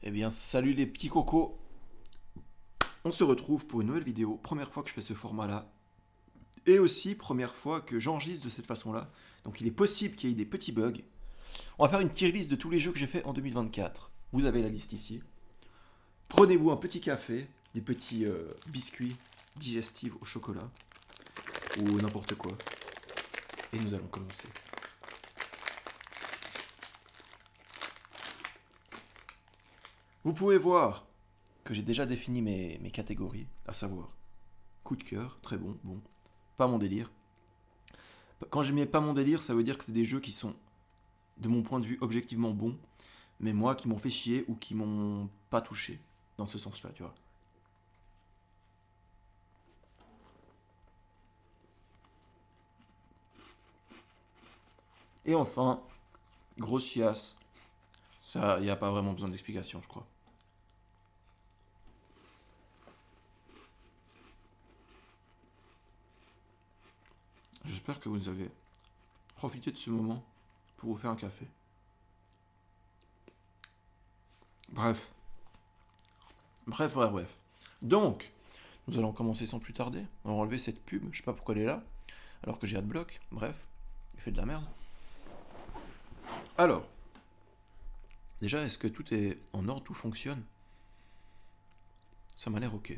Eh bien, salut les petits cocos. On se retrouve pour une nouvelle vidéo. Première fois que je fais ce format-là. Et aussi, première fois que j'enregistre de cette façon-là. Donc, il est possible qu'il y ait des petits bugs. On va faire une tier list de tous les jeux que j'ai fait en 2024. Vous avez la liste ici. Prenez-vous un petit café, des petits biscuits digestifs au chocolat. Ou n'importe quoi. Et nous allons commencer. Vous pouvez voir que j'ai déjà défini mes catégories, à savoir coup de cœur, très bon, bon, pas mon délire. Quand je mets pas mon délire, ça veut dire que c'est des jeux qui sont, de mon point de vue, objectivement bons, mais moi qui m'ont fait chier ou qui m'ont pas touché, dans ce sens-là, tu vois. Et enfin, grosse chiasse, ça, y a pas vraiment besoin d'explication, je crois. J'espère que vous avez profité de ce moment pour vous faire un café. Bref. Bref. Donc, nous allons commencer sans plus tarder. On va enlever cette pub, je sais pas pourquoi elle est là, alors que j'ai adblock. Bref, il fait de la merde. Alors, déjà, est-ce que tout est en ordre, tout fonctionne? Ça m'a l'air ok.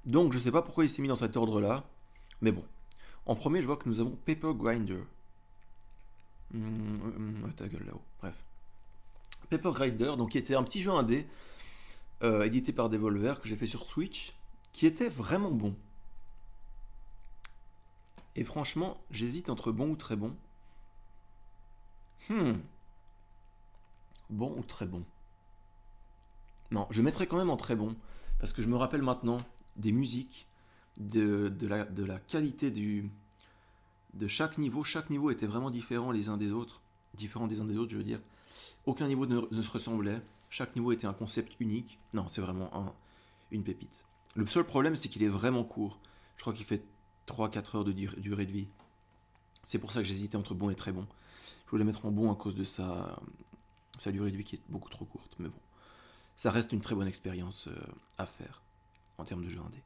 Donc, je sais pas pourquoi il s'est mis dans cet ordre-là, mais bon. En premier, je vois que nous avons Paper Grinder. Ta gueule là-haut. Bref. Paper Grinder, donc qui était un petit jeu indé, édité par Devolver, que j'ai fait sur Switch, qui était vraiment bon. Et franchement, j'hésite entre bon ou très bon. Bon ou très bon? Non, je mettrais quand même en très bon, parce que je me rappelle maintenant des musiques, de la qualité de chaque niveau. Chaque niveau était vraiment différent les uns des autres. Différent des uns des autres, je veux dire. Aucun niveau ne se ressemblait. Chaque niveau était un concept unique. Non, c'est vraiment une pépite. Le seul problème, c'est qu'il est vraiment court. Je crois qu'il fait 3-4 heures de durée de vie. C'est pour ça que j'hésitais entre bon et très bon. Je voulais mettre en bon à cause de sa durée de vie qui est beaucoup trop courte. Mais bon, ça reste une très bonne expérience à faire en termes de jeu indé.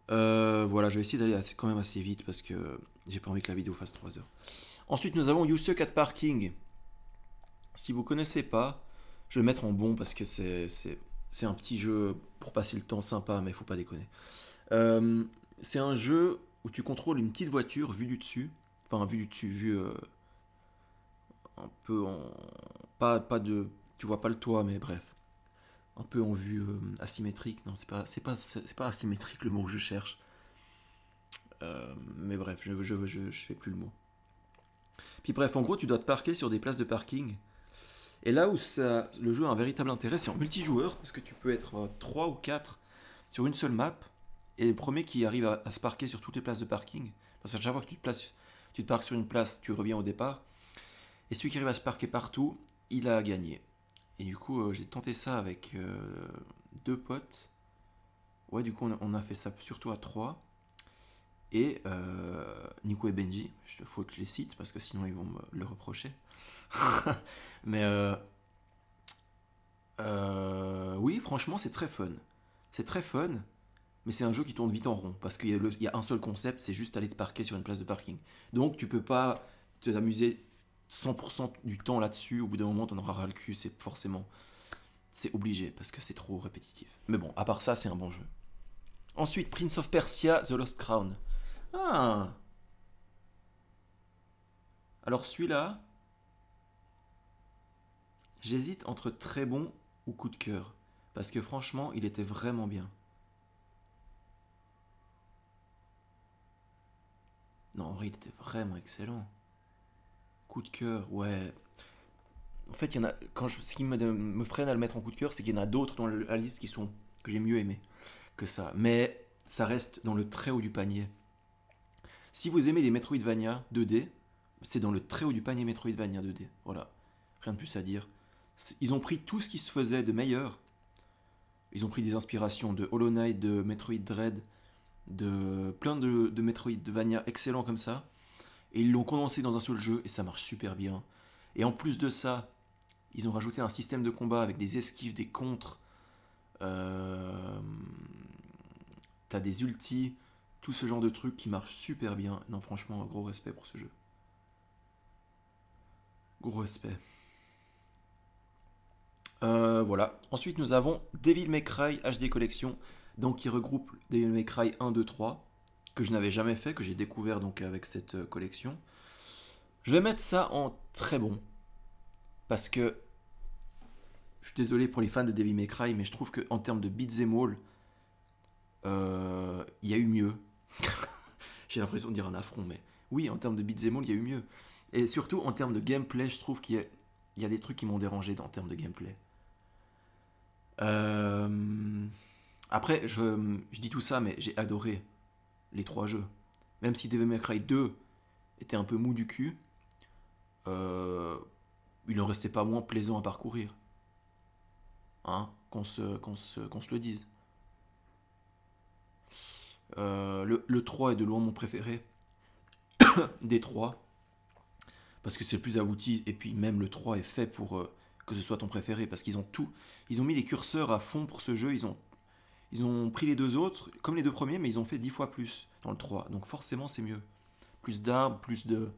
Voilà, je vais essayer d'aller quand même assez vite parce que j'ai pas envie que la vidéo fasse 3 heures. Ensuite, nous avons You Suck at Parking. Si vous connaissez pas, je vais le mettre en bon parce que c'est un petit jeu pour passer le temps sympa, mais faut pas déconner. C'est un jeu où tu contrôles une petite voiture vue du dessus. Enfin, vue du dessus, vue un peu en. Pas de. Tu vois pas le toit, mais bref. Un peu en vue asymétrique. Non, c'est pas asymétrique le mot que je cherche. Mais bref, je sais plus le mot. Puis bref, en gros, tu dois te parquer sur des places de parking. Et là où le jeu a un véritable intérêt, c'est en multijoueur, parce que tu peux être 3 ou 4 sur une seule map, et le premier qui arrive à se parquer sur toutes les places de parking, parce qu'à chaque fois que tu te parques sur une place, tu reviens au départ, et celui qui arrive à se parquer partout, il a gagné. Et du coup, j'ai tenté ça avec 2 potes. Ouais, du coup, on a fait ça surtout à 3. Et Nico et Benji, il faut que je les cite parce que sinon ils vont me le reprocher. Mais oui, franchement, c'est très fun. C'est très fun, mais c'est un jeu qui tourne vite en rond parce qu'il y a un seul concept, c'est juste aller te parquer sur une place de parking. Donc tu peux pas t'amuser 100% du temps là-dessus. Au bout d'un moment, t'en auras ras le cul, c'est obligé parce que c'est trop répétitif. Mais bon, à part ça, c'est un bon jeu. Ensuite, Prince of Persia, The Lost Crown. Ah, alors celui-là, j'hésite entre très bon ou coup de cœur. Parce que franchement, il était vraiment bien. Non, en vrai, il était vraiment excellent. Coup de cœur, ouais. En fait, il y en a. Ce qui me freine à le mettre en coup de cœur, c'est qu'il y en a d'autres dans la liste que j'ai mieux aimé que ça. Mais ça reste dans le très haut du panier. Si vous aimez les Metroidvania 2D, c'est dans le très haut du panier Metroidvania 2D. Voilà. Rien de plus à dire. Ils ont pris tout ce qui se faisait de meilleur. Ils ont pris des inspirations de Hollow Knight, de Metroid Dread, de plein de Metroidvania excellents comme ça. Et ils l'ont condensé dans un seul jeu et ça marche super bien. Et en plus de ça, Ils ont rajouté un système de combat avec des esquives, des contres. T'as des ultis, tout ce genre de trucs qui marchent super bien. Non, franchement, gros respect pour ce jeu. Gros respect. Voilà. Ensuite, nous avons Devil May Cry HD Collection, donc qui regroupe Devil May Cry 1, 2, 3, que je n'avais jamais fait, que j'ai découvert donc avec cette collection. Je vais mettre ça en très bon, parce que je suis désolé pour les fans de Devil May Cry, mais je trouve qu'en termes de beat'em all, il y a eu mieux. J'ai l'impression de dire un affront, mais oui, en termes de beat'em all, il y a eu mieux. Et surtout en termes de gameplay, je trouve qu'il y a des trucs qui m'ont dérangé en termes de gameplay. Après, je dis tout ça, mais j'ai adoré les 3 jeux. Même si Devil May Cry 2 était un peu mou du cul, il n'en restait pas moins plaisant à parcourir. Hein, qu'on se le dise. Le 3 est de loin mon préféré des 3. Parce que c'est le plus abouti, et puis même le 3 est fait pour que ce soit ton préféré, parce qu'ils ont tout. Ils ont mis les curseurs à fond pour ce jeu, ils ont pris les 2 autres, comme les 2 premiers, mais ils ont fait 10 fois plus dans le 3. Donc forcément c'est mieux. Plus d'armes, plus de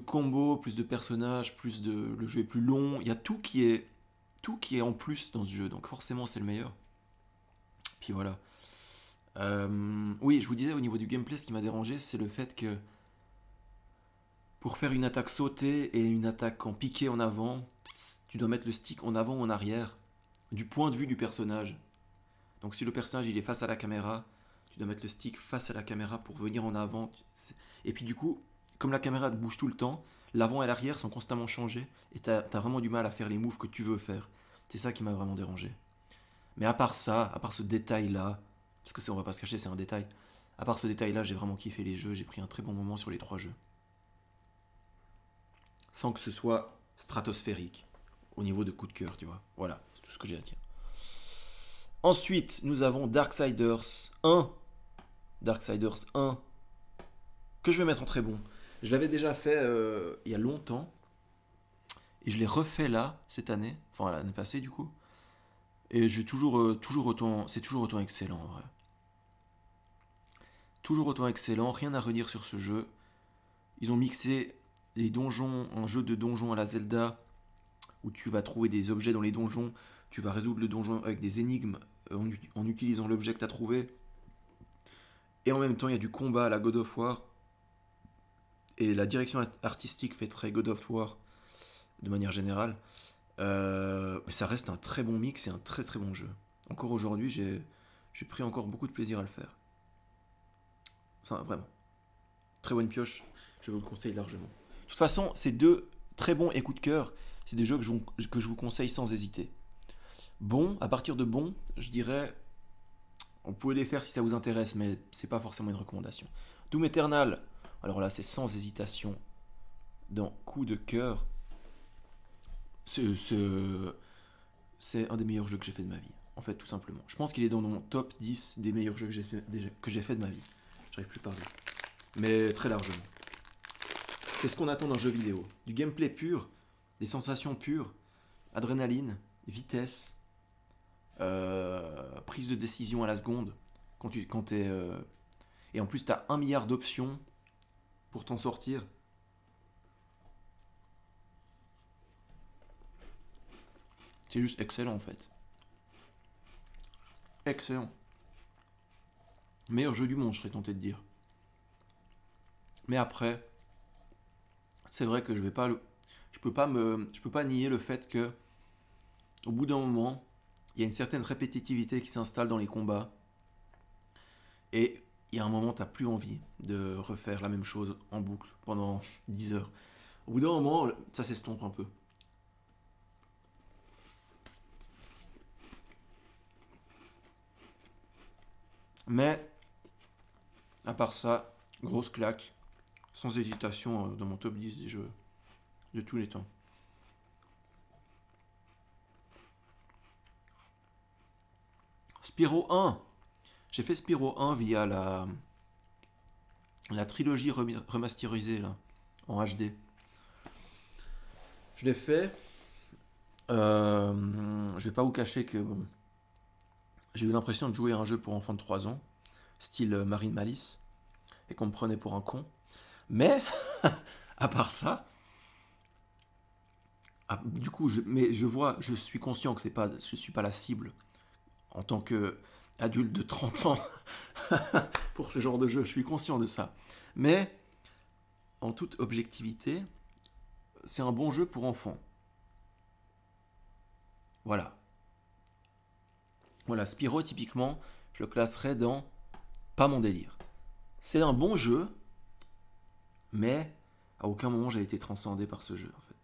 combos, plus de personnages, le jeu est plus long. Il y a tout qui est en plus dans ce jeu, donc forcément c'est le meilleur. Puis voilà. Oui, je vous disais au niveau du gameplay, ce qui m'a dérangé, c'est le fait que pour faire une attaque sautée et une attaque en piqué en avant, tu dois mettre le stick en avant ou en arrière, du point de vue du personnage. Donc si le personnage il est face à la caméra, tu dois mettre le stick face à la caméra pour venir en avant. Et puis du coup, comme la caméra bouge tout le temps, l'avant et l'arrière sont constamment changés, et t'as vraiment du mal à faire les moves que tu veux faire. C'est ça qui m'a vraiment dérangé. Mais à part ça, à part ce détail-là, parce que on va pas se cacher, c'est un détail, à part ce détail-là, j'ai vraiment kiffé les jeux, j'ai pris un très bon moment sur les 3 jeux. Sans que ce soit stratosphérique au niveau de coup de cœur, tu vois. Voilà, c'est tout ce que j'ai à dire. Ensuite, nous avons Darksiders 1. Darksiders 1, que je vais mettre en très bon. Je l'avais déjà fait il y a longtemps, et je l'ai refait là, cette année, enfin l'année passée du coup. Et j'ai toujours autant, c'est toujours autant excellent en vrai. Toujours autant excellent, rien à redire sur ce jeu. Ils ont mixé les donjons, un jeu de donjons à la Zelda, où tu vas trouver des objets dans les donjons, tu vas résoudre le donjon avec des énigmes en utilisant l'objet que tu as trouvé. Et en même temps, il y a du combat à la God of War. Et la direction artistique fait très God of War de manière générale. Mais ça reste un très bon mix et un très très bon jeu. Encore aujourd'hui, j'ai pris encore beaucoup de plaisir à le faire. Enfin, vraiment. Très bonne pioche, je vous le conseille largement. De toute façon, ces 2 très bons et coup de cœur, c'est des jeux que je vous conseille sans hésiter. Bon, à partir de bon, je dirais, on pouvait les faire si ça vous intéresse, mais c'est pas forcément une recommandation. Doom Eternal, alors là c'est sans hésitation, dans coup de cœur, c'est un des meilleurs jeux que j'ai fait de ma vie, en fait, tout simplement. Je pense qu'il est dans mon top 10 des meilleurs jeux que j'ai fait de ma vie. J'arrive plus à parler. Mais très largement. C'est ce qu'on attend d'un jeu vidéo. Du gameplay pur, des sensations pures, adrénaline, vitesse, prise de décision à la seconde. Quand t'es, et en plus, t'as 1 milliard d'options pour t'en sortir. C'est juste excellent en fait. Excellent. Meilleur jeu du monde, je serais tenté de dire. Mais après, c'est vrai que je peux pas nier le fait que, au bout d'un moment, il y a une certaine répétitivité qui s'installe dans les combats. Et il y a un moment, t'as plus envie de refaire la même chose en boucle pendant 10 heures. Au bout d'un moment, ça s'estompe un peu. Mais, à part ça, grosse claque, sans hésitation, dans mon top 10 des jeux de tous les temps. Spyro 1. J'ai fait Spyro 1 via la trilogie remasterisée là, en HD. Je l'ai fait. Je vais pas vous cacher que bon, j'ai eu l'impression de jouer à un jeu pour enfants de 3 ans, style Marine Malice, et qu'on me prenait pour un con. Mais, à part ça, du coup, mais je vois, je suis conscient que je suis pas la cible en tant que adulte de 30 ans pour ce genre de jeu. Je suis conscient de ça. Mais, en toute objectivité, c'est un bon jeu pour enfants. Voilà. Voilà, Spyro, typiquement, je le classerais dans pas mon délire. C'est un bon jeu, mais à aucun moment j'ai été transcendé par ce jeu, en fait.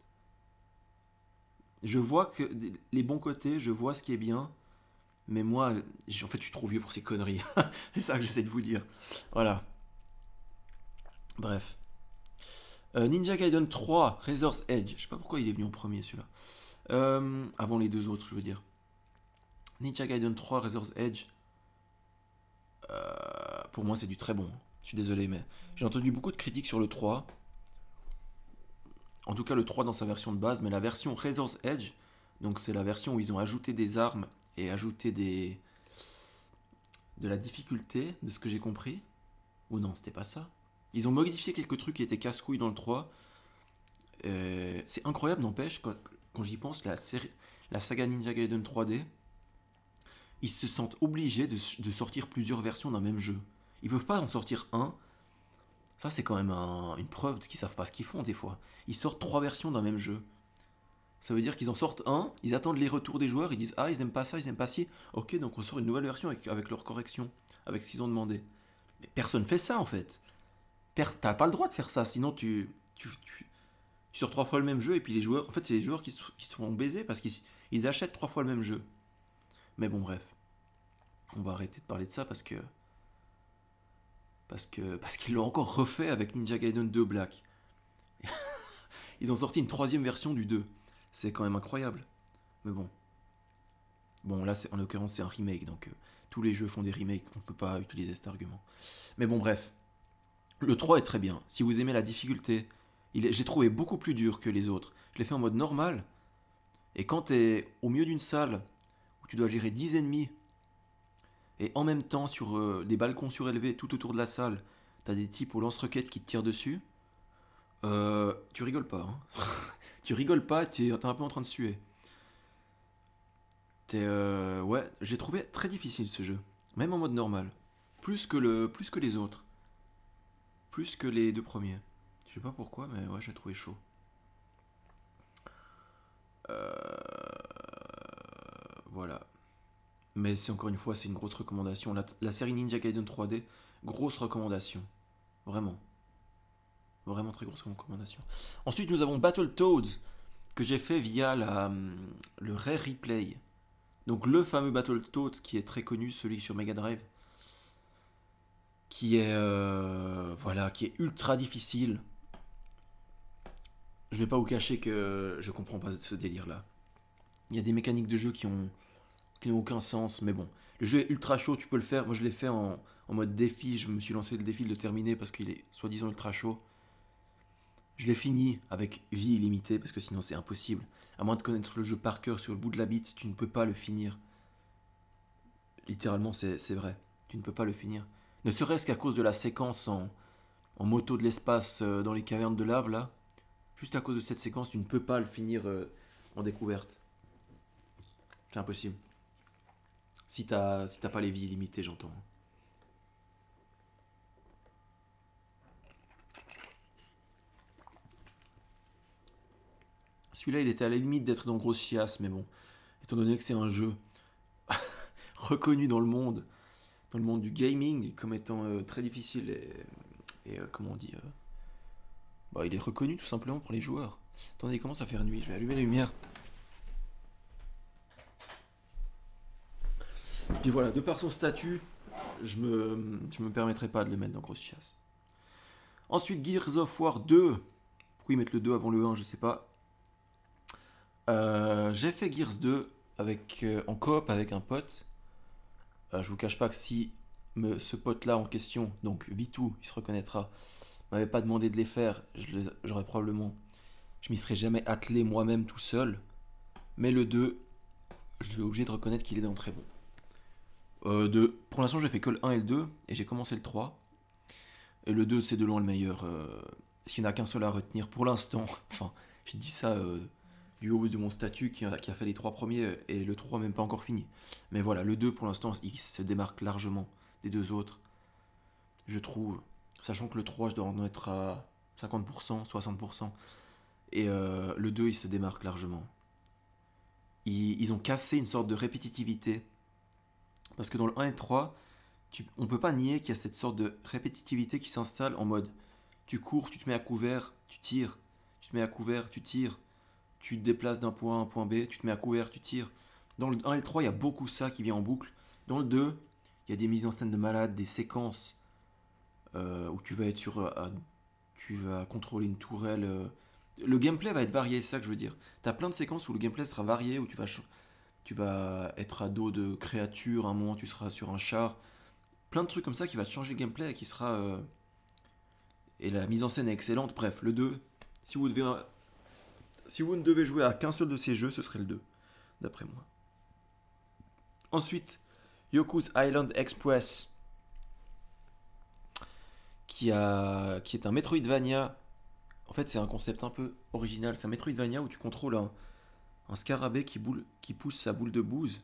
Je vois que les bons côtés, je vois ce qui est bien, mais moi, en fait, je suis trop vieux pour ces conneries. C'est ça que j'essaie de vous dire. Voilà. Bref. Ninja Gaiden 3, Razor's Edge. Je sais pas pourquoi il est venu en premier celui-là. Avant les deux autres, je veux dire. Ninja Gaiden 3, Razor's Edge. Pour moi, c'est du très bon. Je suis désolé, mais j'ai entendu beaucoup de critiques sur le 3. En tout cas, le 3 dans sa version de base, mais la version Razor's Edge, donc c'est la version où ils ont ajouté des armes et ajouté de la difficulté, de ce que j'ai compris. Ou non, c'était pas ça. Ils ont modifié quelques trucs qui étaient casse-couilles dans le 3. C'est incroyable, n'empêche, quand j'y pense, la saga Ninja Gaiden 3D, ils se sentent obligés de sortir plusieurs versions d'un même jeu. Ils peuvent pas en sortir un. Ça, c'est quand même une preuve qu'ils savent pas ce qu'ils font des fois. Ils sortent 3 versions d'un même jeu. Ça veut dire qu'ils en sortent un, ils attendent les retours des joueurs, ils disent ah ils aiment pas ça, ils aiment pas ci. Ok, donc on sort une nouvelle version avec leurs corrections, avec ce qu'ils ont demandé. Mais personne fait ça en fait. T'as pas le droit de faire ça, sinon tu sors 3 fois le même jeu et puis les joueurs, en fait c'est les joueurs qui se font baiser parce qu'ils achètent 3 fois le même jeu. Mais bon bref, on va arrêter de parler de ça parce qu'ils l'ont encore refait avec Ninja Gaiden 2 Black. Ils ont sorti une 3e version du 2. C'est quand même incroyable. Mais bon. Bon, là, en l'occurrence, c'est un remake. Donc, tous les jeux font des remakes. On ne peut pas utiliser cet argument. Mais bon, bref. Le 3 est très bien. Si vous aimez la difficulté, j'ai trouvé beaucoup plus dur que les autres. Je l'ai fait en mode normal. Et quand tu es au milieu d'une salle où tu dois gérer 10 ennemis, et en même temps, sur des balcons surélevés tout autour de la salle, tu as des types au lance-roquettes qui te tirent dessus, tu rigoles pas. Hein. Tu rigoles pas, t'es un peu en train de suer. Ouais, j'ai trouvé très difficile ce jeu. Même en mode normal. Plus que les autres. Plus que les 2 premiers. Je sais pas pourquoi, mais ouais, j'ai trouvé chaud. Voilà. Mais c'est encore une fois, c'est une grosse recommandation. La série Ninja Gaiden 3D, grosse recommandation. Vraiment. Vraiment très grosse recommandation. Ensuite, nous avons Battletoads, que j'ai fait via le Rare Replay. Donc le fameux Battletoads qui est très connu, celui sur Mega Drive, qui est voilà, qui est ultra difficile. Je vais pas vous cacher que je comprends pas ce délire-là. Il y a des mécaniques de jeu qui n'ont aucun sens, mais bon. Le jeu est ultra chaud, tu peux le faire. Moi je l'ai fait en mode défi, je me suis lancé le défi de le terminer parce qu'il est soi-disant ultra chaud. Je l'ai fini avec vie illimitée parce que sinon c'est impossible. À moins de connaître le jeu par cœur sur le bout de la bite, tu ne peux pas le finir. Littéralement, c'est vrai. Tu ne peux pas le finir. Ne serait-ce qu'à cause de la séquence en moto de l'espace dans les cavernes de lave, là. Juste à cause de cette séquence, tu ne peux pas le finir en découverte. C'est impossible. Si t'as pas les vies illimitées, j'entends. Celui-là, il était à la limite d'être dans grosse chiasse, mais bon. Étant donné que c'est un jeu reconnu dans le monde du gaming, comme étant très difficile et comment on dit... bah, il est reconnu tout simplement pour les joueurs. Attendez, il commence à faire nuit, je vais allumer la lumière. Puis voilà, de par son statut, je me permettrai pas de le mettre dans grosse chiasse. Ensuite, Gears of War 2. Pourquoi ils mettent le 2 avant le 1, je sais pas. J'ai fait Gears 2 en coop avec un pote. Je vous cache pas que si ce pote-là en question, donc Vitou, il se reconnaîtra, m'avait pas demandé de les faire, j'aurais probablement... Je m'y serais jamais attelé moi-même tout seul. Mais le 2, je vais obligé de reconnaître qu'il est dans le très bon. Pour l'instant, j'ai fait que le 1 et le 2, et j'ai commencé le 3. Et le 2, c'est de loin le meilleur. S'il n'y en a qu'un seul à retenir pour l'instant, enfin, je dis ça du haut de mon statut qui a fait les 3 premiers, et le 3 même pas encore fini. Mais voilà, le 2, pour l'instant, il se démarque largement des deux autres, je trouve. Sachant que le 3, je dois en être à 50%, 60%. Et le 2, il se démarque largement. Ils ont cassé une sorte de répétitivité. Parce que dans le 1 et le 3, on peut pas nier qu'il y a cette sorte de répétitivité qui s'installe en mode tu cours, tu te mets à couvert, tu tires, tu te mets à couvert, tu tires, tu te déplaces d'un point A à un point B, tu te mets à couvert, tu tires. Dans le 1 et le 3, il y a beaucoup ça qui vient en boucle. Dans le 2, il y a des mises en scène de malades, des séquences où tu vas être tu vas contrôler une tourelle. Le gameplay va être varié, c'est ça que je veux dire. Tu as plein de séquences où le gameplay sera varié, où tu vas être à dos de créatures, un moment tu seras sur un char. Plein de trucs comme ça qui va te changer le gameplay et qui sera. Et la mise en scène est excellente. Bref, le 2, si vous ne devez jouer à qu'un seul de ces jeux, ce serait le 2, d'après moi. Ensuite, Yoku's Island Express, qui est un Metroidvania. En fait, c'est un concept un peu original. C'est un Metroidvania où tu contrôles un scarabée qui pousse sa boule de bouse.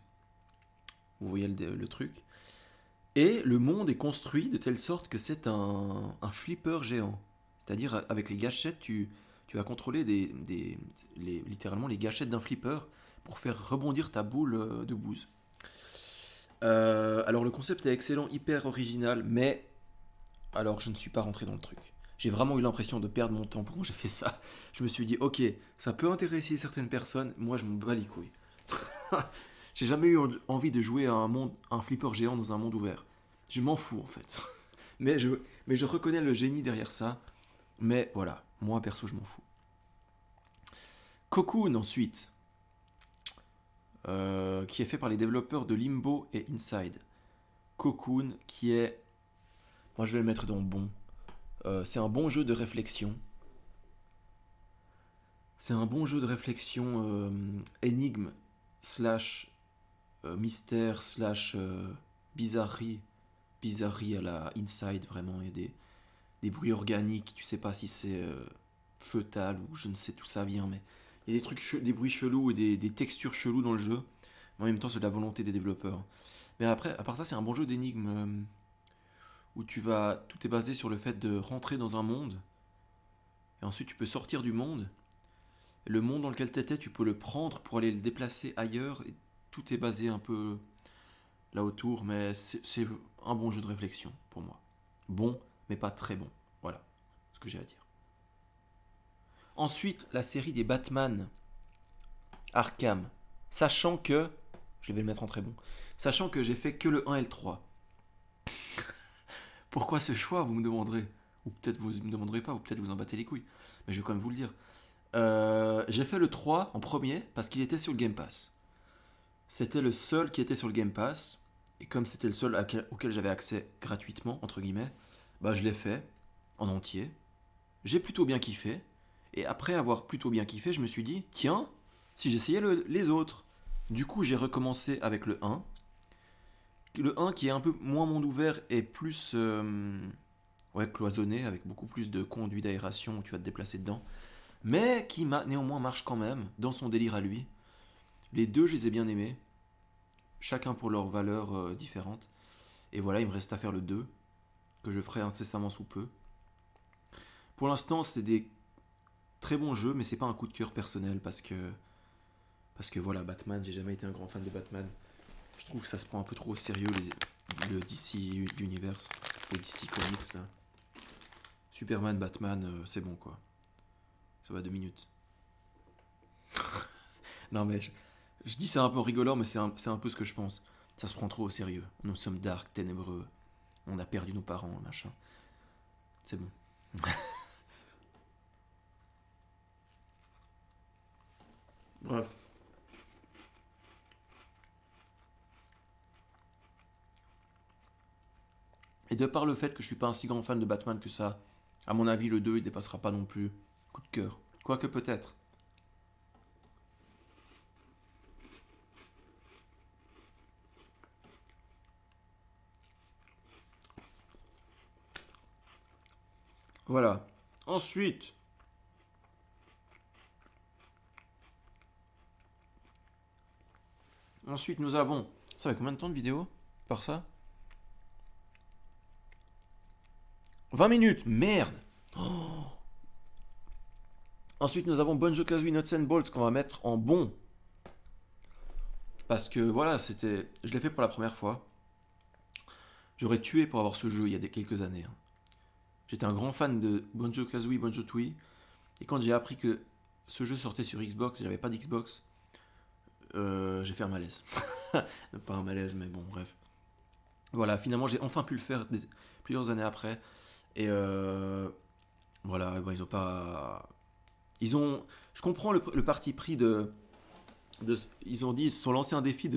Vous voyez le truc. Et le monde est construit de telle sorte que c'est un flipper géant. C'est-à-dire, avec les gâchettes, tu vas contrôler littéralement les gâchettes d'un flipper pour faire rebondir ta boule de bouse. Alors, le concept est excellent, hyper original, mais alors je ne suis pas rentré dans le truc. J'ai vraiment eu l'impression de perdre mon temps quand j'ai fait ça. Je me suis dit, ok, ça peut intéresser certaines personnes, moi je me bats les couilles. J'ai jamais eu envie de jouer à un flipper géant dans un monde ouvert. Je m'en fous en fait. mais je reconnais le génie derrière ça. Mais voilà, moi perso, je m'en fous. Cocoon ensuite, qui est fait par les développeurs de Limbo et Inside. Cocoon qui est, moi je vais le mettre dans bon. C'est un bon jeu de réflexion. C'est un bon jeu de réflexion énigme slash mystère slash bizarrerie à la Inside, vraiment. Il y a des bruits organiques, tu sais pas si c'est fœtal ou je ne sais d'où ça vient, mais il y a des trucs, des bruits chelous et des textures cheloues dans le jeu. Mais en même temps, c'est de la volonté des développeurs. Mais après, à part ça, c'est un bon jeu d'énigmes où tout est basé sur le fait de rentrer dans un monde et ensuite tu peux sortir du monde. Et le monde dans lequel tu étais, tu peux le prendre pour aller le déplacer ailleurs. Et tout est basé un peu là autour, mais c'est un bon jeu de réflexion pour moi. Bon, mais pas très bon. Voilà ce que j'ai à dire. Ensuite, la série des Batman Arkham. Sachant que, je vais le mettre en très bon, sachant que j'ai fait que le 1 et le 3. Pourquoi ce choix, vous me demanderez? Ou peut-être vous ne me demanderez pas, ou peut-être vous en battez les couilles. Mais je vais quand même vous le dire. J'ai fait le 3 en premier parce qu'il était sur le Game Pass. C'était le seul qui était sur le Game Pass. Et comme c'était le seul auquel j'avais accès gratuitement, entre guillemets, bah je l'ai fait en entier. J'ai plutôt bien kiffé. Et après avoir plutôt bien kiffé, je me suis dit, tiens, si j'essayais les autres. Du coup, j'ai recommencé avec le 1. Le 1 qui est un peu moins monde ouvert et plus cloisonné, avec beaucoup plus de conduits d'aération où tu vas te déplacer dedans. Mais qui néanmoins marche quand même dans son délire à lui. Les deux, je les ai bien aimés. Chacun pour leurs valeurs différentes. Et voilà, il me reste à faire le 2, que je ferai incessamment sous peu. Pour l'instant, c'est des très bons jeux, mais c'est pas un coup de cœur personnel parce que voilà, Batman, j'ai jamais été un grand fan de Batman. Je trouve que ça se prend un peu trop au sérieux, le DC Universe, les DC Comics là. Superman, Batman, c'est bon quoi. Ça va 2 minutes. Non mais je dis ça un peu rigolant, mais c'est un peu ce que je pense. Ça se prend trop au sérieux. Nous sommes dark, ténébreux. On a perdu nos parents, machin. C'est bon. Bref. Et de par le fait que je suis pas un si grand fan de Batman que ça, à mon avis, le 2 il dépassera pas non plus. Coup de cœur. Quoique peut-être. Voilà. Ensuite, nous avons... Ça fait combien de temps de vidéo par ça? 20 minutes, merde. Oh. Ensuite, nous avons Banjo-Kazooie Nuts and Bolts qu'on va mettre en bon. Parce que voilà, je l'ai fait pour la première fois. J'aurais tué pour avoir ce jeu il y a quelques années. Hein. J'étais un grand fan de Banjo-Kazooie, Banjo-Tooie. Et quand j'ai appris que ce jeu sortait sur Xbox, j'avais pas d'Xbox, j'ai fait un malaise. Pas un malaise, mais bon, bref. Voilà, finalement, j'ai enfin pu le faire plusieurs années après. Et voilà, bon, ils ont pas... Je comprends le parti pris ils ont dit, ils se sont lancés un défi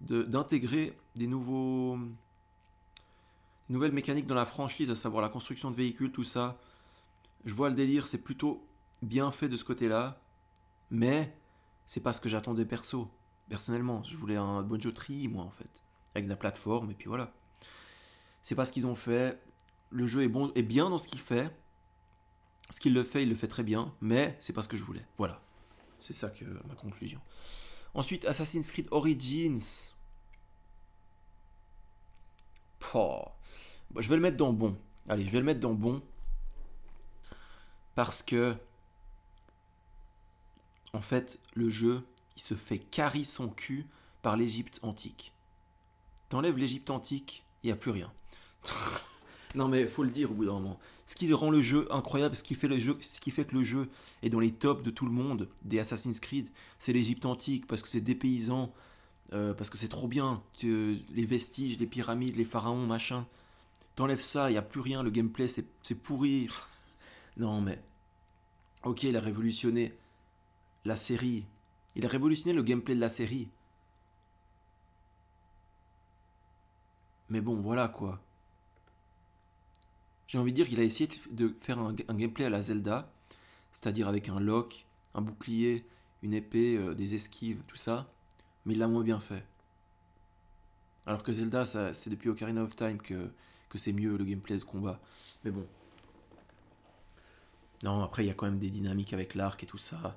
d'intégrer des nouvelles mécaniques dans la franchise, à savoir la construction de véhicules, tout ça. Je vois le délire, c'est plutôt bien fait de ce côté-là, mais c'est pas ce que j'attendais personnellement. Je voulais un Banjo Tree, moi, en fait, avec de la plateforme, et puis voilà. C'est pas ce qu'ils ont fait. Le jeu est bien dans ce qu'il fait. Ce qu'il le fait, il le fait très bien, mais c'est pas ce que je voulais. Voilà. C'est ça que ma conclusion. Ensuite, Assassin's Creed Origins. Oh. Bon, je vais le mettre dans bon. Allez, je vais le mettre dans bon. Parce que, en fait, le jeu, il se fait carry son cul par l'Égypte antique. T'enlèves l'Égypte antique, il n'y a plus rien. Non mais faut le dire au bout d'un moment. Ce qui rend le jeu incroyable, ce qui fait que le jeu est dans les tops de tout le monde des Assassin's Creed, c'est l'Égypte antique parce que c'est dépaysant, parce que c'est trop bien. Les vestiges, les pyramides, les pharaons, machin. T'enlèves ça, il y a plus rien. Le gameplay c'est pourri. Non mais ok, il a révolutionné la série. Il a révolutionné le gameplay de la série. Mais bon, voilà quoi. J'ai envie de dire qu'il a essayé de faire un gameplay à la Zelda, c'est-à-dire avec un lock, un bouclier, une épée, des esquives, tout ça, mais il l'a moins bien fait. Alors que Zelda, c'est depuis Ocarina of Time que c'est mieux le gameplay de combat. Mais bon. Non, après, il y a quand même des dynamiques avec l'arc et tout ça.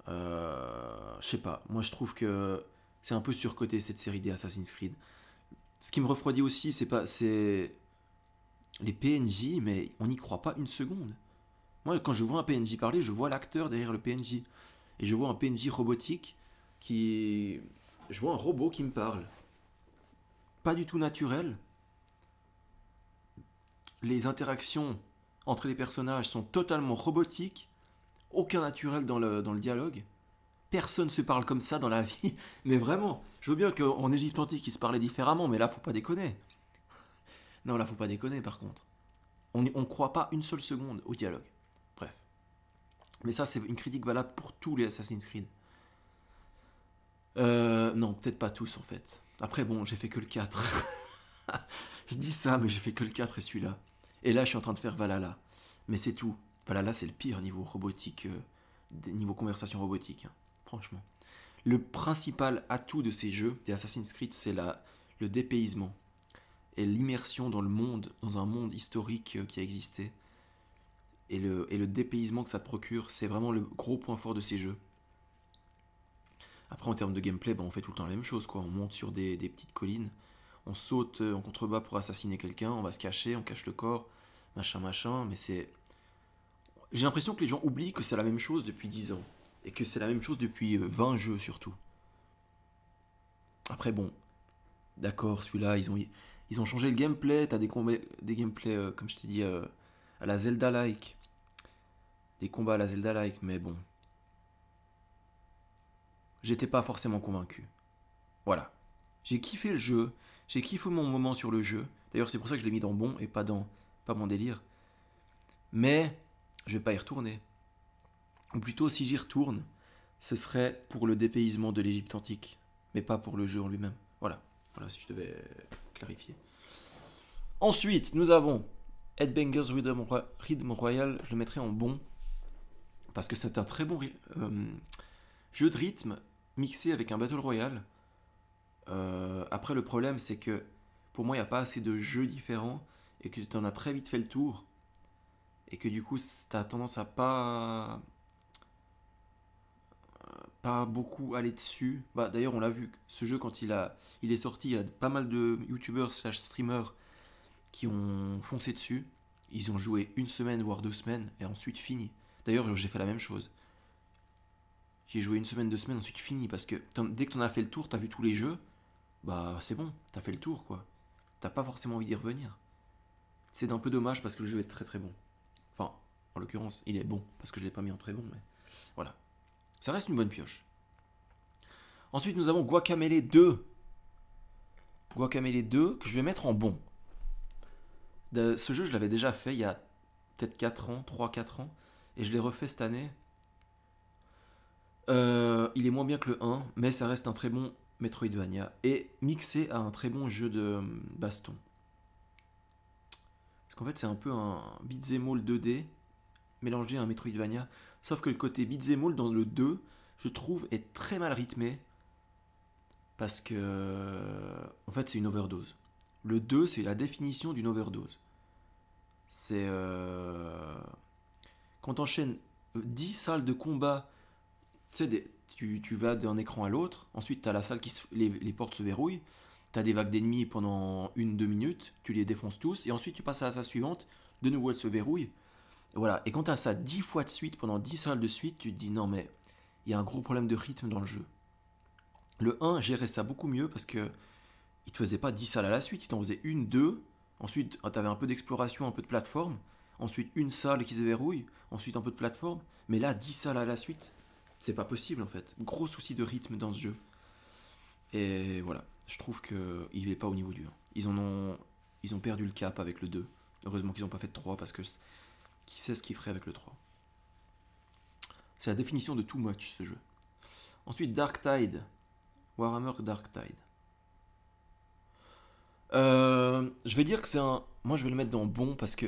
Je sais pas, moi je trouve que c'est un peu surcoté cette série des Assassin's Creed. Ce qui me refroidit aussi, c'est les PNJ, mais on n'y croit pas une seconde. Moi, quand je vois un PNJ parler, je vois l'acteur derrière le PNJ. Et je vois un PNJ robotique qui... Je vois un robot qui me parle. Pas du tout naturel. Les interactions entre les personnages sont totalement robotiques. Aucun naturel dans le dialogue. Personne se parle comme ça dans la vie. Mais vraiment, je veux bien qu'en Égypte antique, ils se parlaient différemment, mais là, faut pas déconner. Non, là, faut pas déconner, par contre. On ne croit pas une seule seconde au dialogue. Bref. Mais ça, c'est une critique valable pour tous les Assassin's Creed. Non, peut-être pas tous, en fait. Après, bon, j'ai fait que le 4. Je dis ça, mais j'ai fait que le 4 et celui-là. Et là, je suis en train de faire Valhalla. Mais c'est tout. Valhalla, c'est le pire niveau robotique, niveau conversation robotique. Hein. Franchement. Le principal atout de ces jeux, des Assassin's Creed, c'est le dépaysement. Et l'immersion dans le monde, dans un monde historique qui a existé. Et le dépaysement que ça te procure, c'est vraiment le gros point fort de ces jeux. Après, en termes de gameplay, on fait tout le temps la même chose, quoi. On monte sur des petites collines, on saute en contrebas pour assassiner quelqu'un, on va se cacher, on cache le corps, machin, mais c'est... J'ai l'impression que les gens oublient que c'est la même chose depuis 10 ans, et que c'est la même chose depuis 20 jeux surtout. Après, bon, d'accord, celui-là, ils ont changé le gameplay, t'as des gameplays, comme je t'ai dit, à la Zelda-like, des combats à la Zelda-like, mais bon... J'étais pas forcément convaincu. Voilà. J'ai kiffé le jeu, j'ai kiffé mon moment sur le jeu. D'ailleurs, c'est pour ça que je l'ai mis dans bon et pas mon délire. Mais je vais pas y retourner. Ou plutôt, si j'y retourne, ce serait pour le dépaysement de l'Égypte antique, mais pas pour le jeu en lui-même. Voilà. Voilà, si je devais clarifier. Ensuite, nous avons Headbangers Rhythm Royal. Je le mettrai en bon parce que c'est un très bon jeu de rythme mixé avec un Battle Royale. Après, le problème, c'est que pour moi, il n'y a pas assez de jeux différents et que tu en as très vite fait le tour. et que du coup t'as tendance à pas beaucoup aller dessus. Bah d'ailleurs on l'a vu, ce jeu quand il est sorti, il y a pas mal de youtubeurs slash streamers qui ont foncé dessus. Ils ont joué une semaine voire 2 semaines et ensuite fini. D'ailleurs j'ai fait la même chose. J'ai joué une semaine, 2 semaines, ensuite fini parce que dès que t'en as fait le tour, t'as vu tous les jeux, bah c'est bon, t'as fait le tour quoi. T'as pas forcément envie d'y revenir. C'est un peu dommage parce que le jeu est très très bon. Enfin, en l'occurrence, il est bon parce que je l'ai pas mis en très bon, mais voilà. Ça reste une bonne pioche. Ensuite, nous avons Guacamelee 2. Guacamelee 2 que je vais mettre en bon. Ce jeu, je l'avais déjà fait il y a peut-être 4 ans, 3-4 ans, et je l'ai refait cette année. Il est moins bien que le 1, mais ça reste un très bon Metroidvania, et mixé à un très bon jeu de baston. Parce qu'en fait, c'est un peu un beat'em all 2D, mélangé à un Metroidvania, sauf que le côté beat'em all dans le 2, je trouve, est très mal rythmé, parce que, en fait, c'est une overdose. Le 2, c'est la définition d'une overdose. C'est quand t'enchaînes 10 salles de combat, tu sais, tu vas d'un écran à l'autre, ensuite t'as la salle les portes se verrouillent, t'as des vagues d'ennemis pendant 1-2 minutes, tu les défonces tous, et ensuite tu passes à la salle suivante, de nouveau elles se verrouillent. Voilà, et quand t'as ça 10 fois de suite, pendant 10 salles de suite, tu te dis non mais il y a un gros problème de rythme dans le jeu. Le 1 gérait ça beaucoup mieux parce que il te faisait pas 10 salles à la suite, il t'en faisait une, deux, ensuite t'avais un peu d'exploration, un peu de plateforme, ensuite une salle qui se verrouille, ensuite un peu de plateforme, mais là 10 salles à la suite, c'est pas possible en fait. Gros souci de rythme dans ce jeu. Et voilà, je trouve qu'il est pas au niveau du 1. Ils ont perdu le cap avec le 2. Heureusement qu'ils n'ont pas fait de 3 parce que qui sait ce qu'ils feraient avec le 3. C'est la définition de too much ce jeu. Ensuite Dark Tide. Warhammer Dark Tide. Je vais dire que c'est un. Moi, je vais le mettre dans bon parce que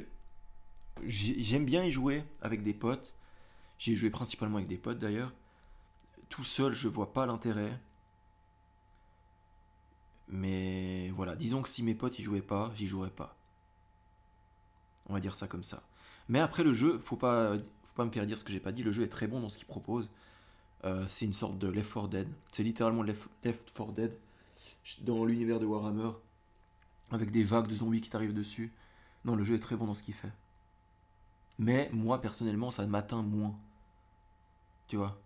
j'aime bien y jouer avec des potes. J'y ai joué principalement avec des potes d'ailleurs. Tout seul, je vois pas l'intérêt. Mais voilà, disons que si mes potes y jouaient pas, j'y jouerais pas. On va dire ça comme ça. Mais après le jeu, faut pas me faire dire ce que j'ai pas dit. Le jeu est très bon dans ce qu'il propose. C'est une sorte de Left 4 Dead. C'est littéralement Left 4 Dead dans l'univers de Warhammer, avec des vagues de zombies qui t'arrivent dessus. Non, le jeu est très bon dans ce qu'il fait. Mais moi, personnellement, ça m'atteint moins. Tu vois.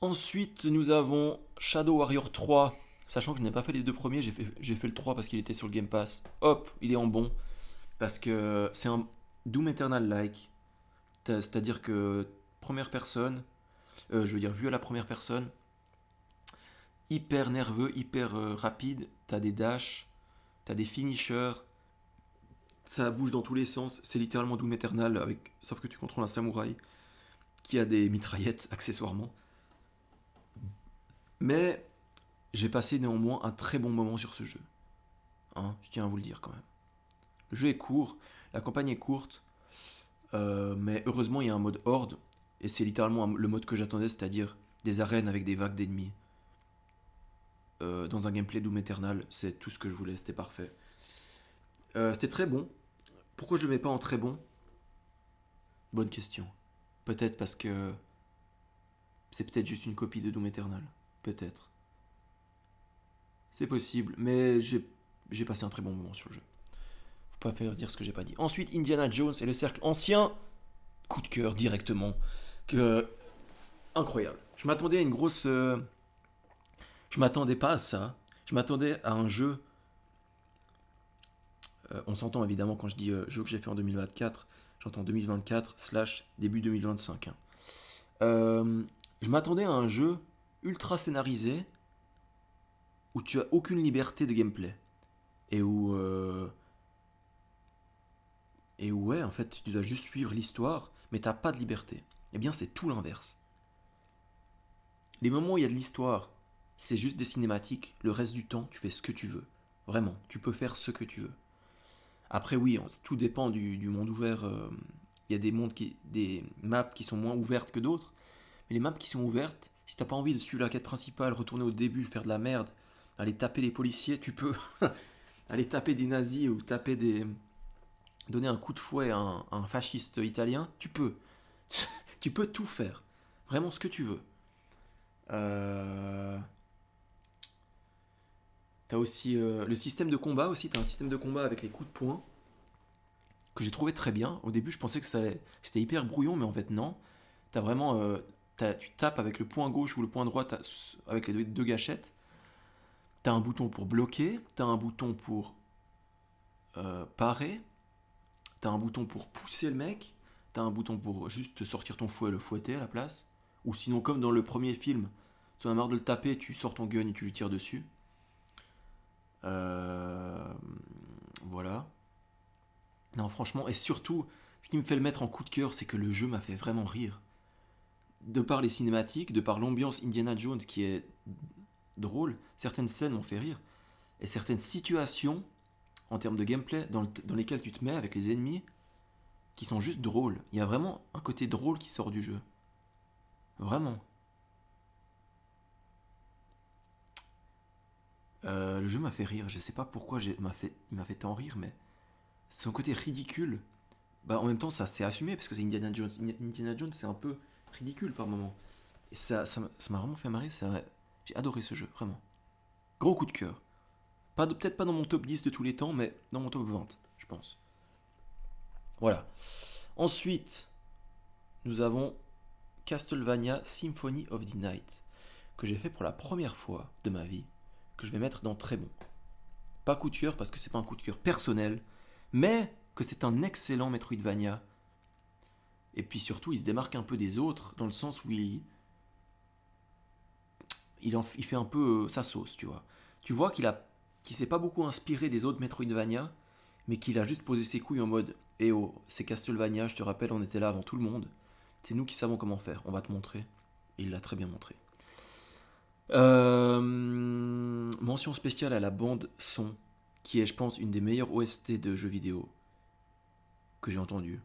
Ensuite, nous avons Shadow Warrior 3. Sachant que je n'ai pas fait les deux premiers, j'ai fait le 3 parce qu'il était sur le Game Pass. Hop, il est en bon. Parce que c'est un Doom Eternal-like. C'est-à-dire que première personne, je veux dire vu à la première personne, hyper nerveux, hyper rapide. T'as des dashs, t'as des finishers, ça bouge dans tous les sens. C'est littéralement Doom Eternal, sauf que tu contrôles un samouraï qui a des mitraillettes accessoirement. Mais j'ai passé néanmoins un très bon moment sur ce jeu. Hein, je tiens à vous le dire quand même. Le jeu est court, la campagne est courte, mais heureusement il y a un mode horde, et c'est littéralement le mode que j'attendais, c'est-à-dire des arènes avec des vagues d'ennemis. Dans un gameplay Doom Eternal, c'est tout ce que je voulais, c'était parfait. C'était très bon. Pourquoi je le mets pas en très bon? Bonne question. Peut-être parce que c'est peut-être juste une copie de Doom Eternal. Peut-être. C'est possible, mais j'ai passé un très bon moment sur le jeu. Faut pas faire dire ce que j'ai pas dit. Ensuite, Indiana Jones et le cercle ancien. Coup de cœur directement. Incroyable. Je m'attendais à une grosse. Je m'attendais pas à ça. Je m'attendais à un jeu. On s'entend évidemment quand je dis jeu que j'ai fait en 2024. J'entends 2024 / début 2025. Hein. Je m'attendais à un jeu ultra scénarisé où tu as aucune liberté de gameplay. Et où. Et où, ouais, en fait, tu dois juste suivre l'histoire, mais t'as pas de liberté. Eh bien, c'est tout l'inverse. Les moments où il y a de l'histoire, c'est juste des cinématiques. Le reste du temps, tu fais ce que tu veux. Vraiment, tu peux faire ce que tu veux. Après, oui, tout dépend du monde ouvert. Il y a des maps qui sont moins ouvertes que d'autres. Mais les maps qui sont ouvertes, si t'as pas envie de suivre la quête principale, retourner au début, faire de la merde, aller taper les policiers, tu peux. aller taper des nazis ou taper des... donner un coup de fouet à un fasciste italien, tu peux. Tu peux tout faire. Vraiment ce que tu veux. T'as aussi le système de combat aussi. T'as un système de combat avec les coups de poing que j'ai trouvé très bien. Au début, je pensais que c'était hyper brouillon, mais en fait, non. T'as vraiment... tu tapes avec le poing gauche ou le poing droit avec les deux gâchettes. T'as un bouton pour bloquer. T'as un bouton pour parer. T'as un bouton pour pousser le mec. T'as un bouton pour juste sortir ton fouet et le fouetter à la place. Ou sinon, comme dans le premier film, tu en as marre de le taper, tu sors ton gun et tu lui tires dessus. Voilà. Non, franchement, et surtout, ce qui me fait le mettre en coup de cœur, c'est que le jeu m'a fait vraiment rire. De par les cinématiques, de par l'ambiance Indiana Jones qui est drôle, certaines scènes m'ont fait rire. Et certaines situations, en termes de gameplay, dans lesquelles tu te mets avec les ennemis, qui sont juste drôles. Il y a vraiment un côté drôle qui sort du jeu. Vraiment. Le jeu m'a fait rire. Je sais pas pourquoi il m'a fait tant rire, mais son côté ridicule, bah en même temps ça c'est assumé parce que c'est Indiana Jones. Indiana Jones c'est un peu ridicule par moment. Et ça m'a vraiment fait marrer. J'ai adoré ce jeu, vraiment. Gros coup de cœur. Peut-être pas dans mon top 10 de tous les temps, mais dans mon top 20, je pense. Voilà. Ensuite, nous avons Castlevania Symphony of the Night, que j'ai fait pour la première fois de ma vie, que je vais mettre dans très bon. Pas coup de cœur parce que c'est pas un coup de cœur personnel, mais que c'est un excellent Metroidvania. Et puis surtout, il se démarque un peu des autres dans le sens où il fait un peu sa sauce, tu vois. Tu vois qu'il s'est pas beaucoup inspiré des autres Metroidvania, mais qu'il a juste posé ses couilles en mode eh oh, c'est Castlevania, je te rappelle, on était là avant tout le monde. C'est nous qui savons comment faire, on va te montrer. Et il l'a très bien montré. Mention spéciale à la bande son, qui est, je pense, une des meilleures OST de jeux vidéo que j'ai entendues.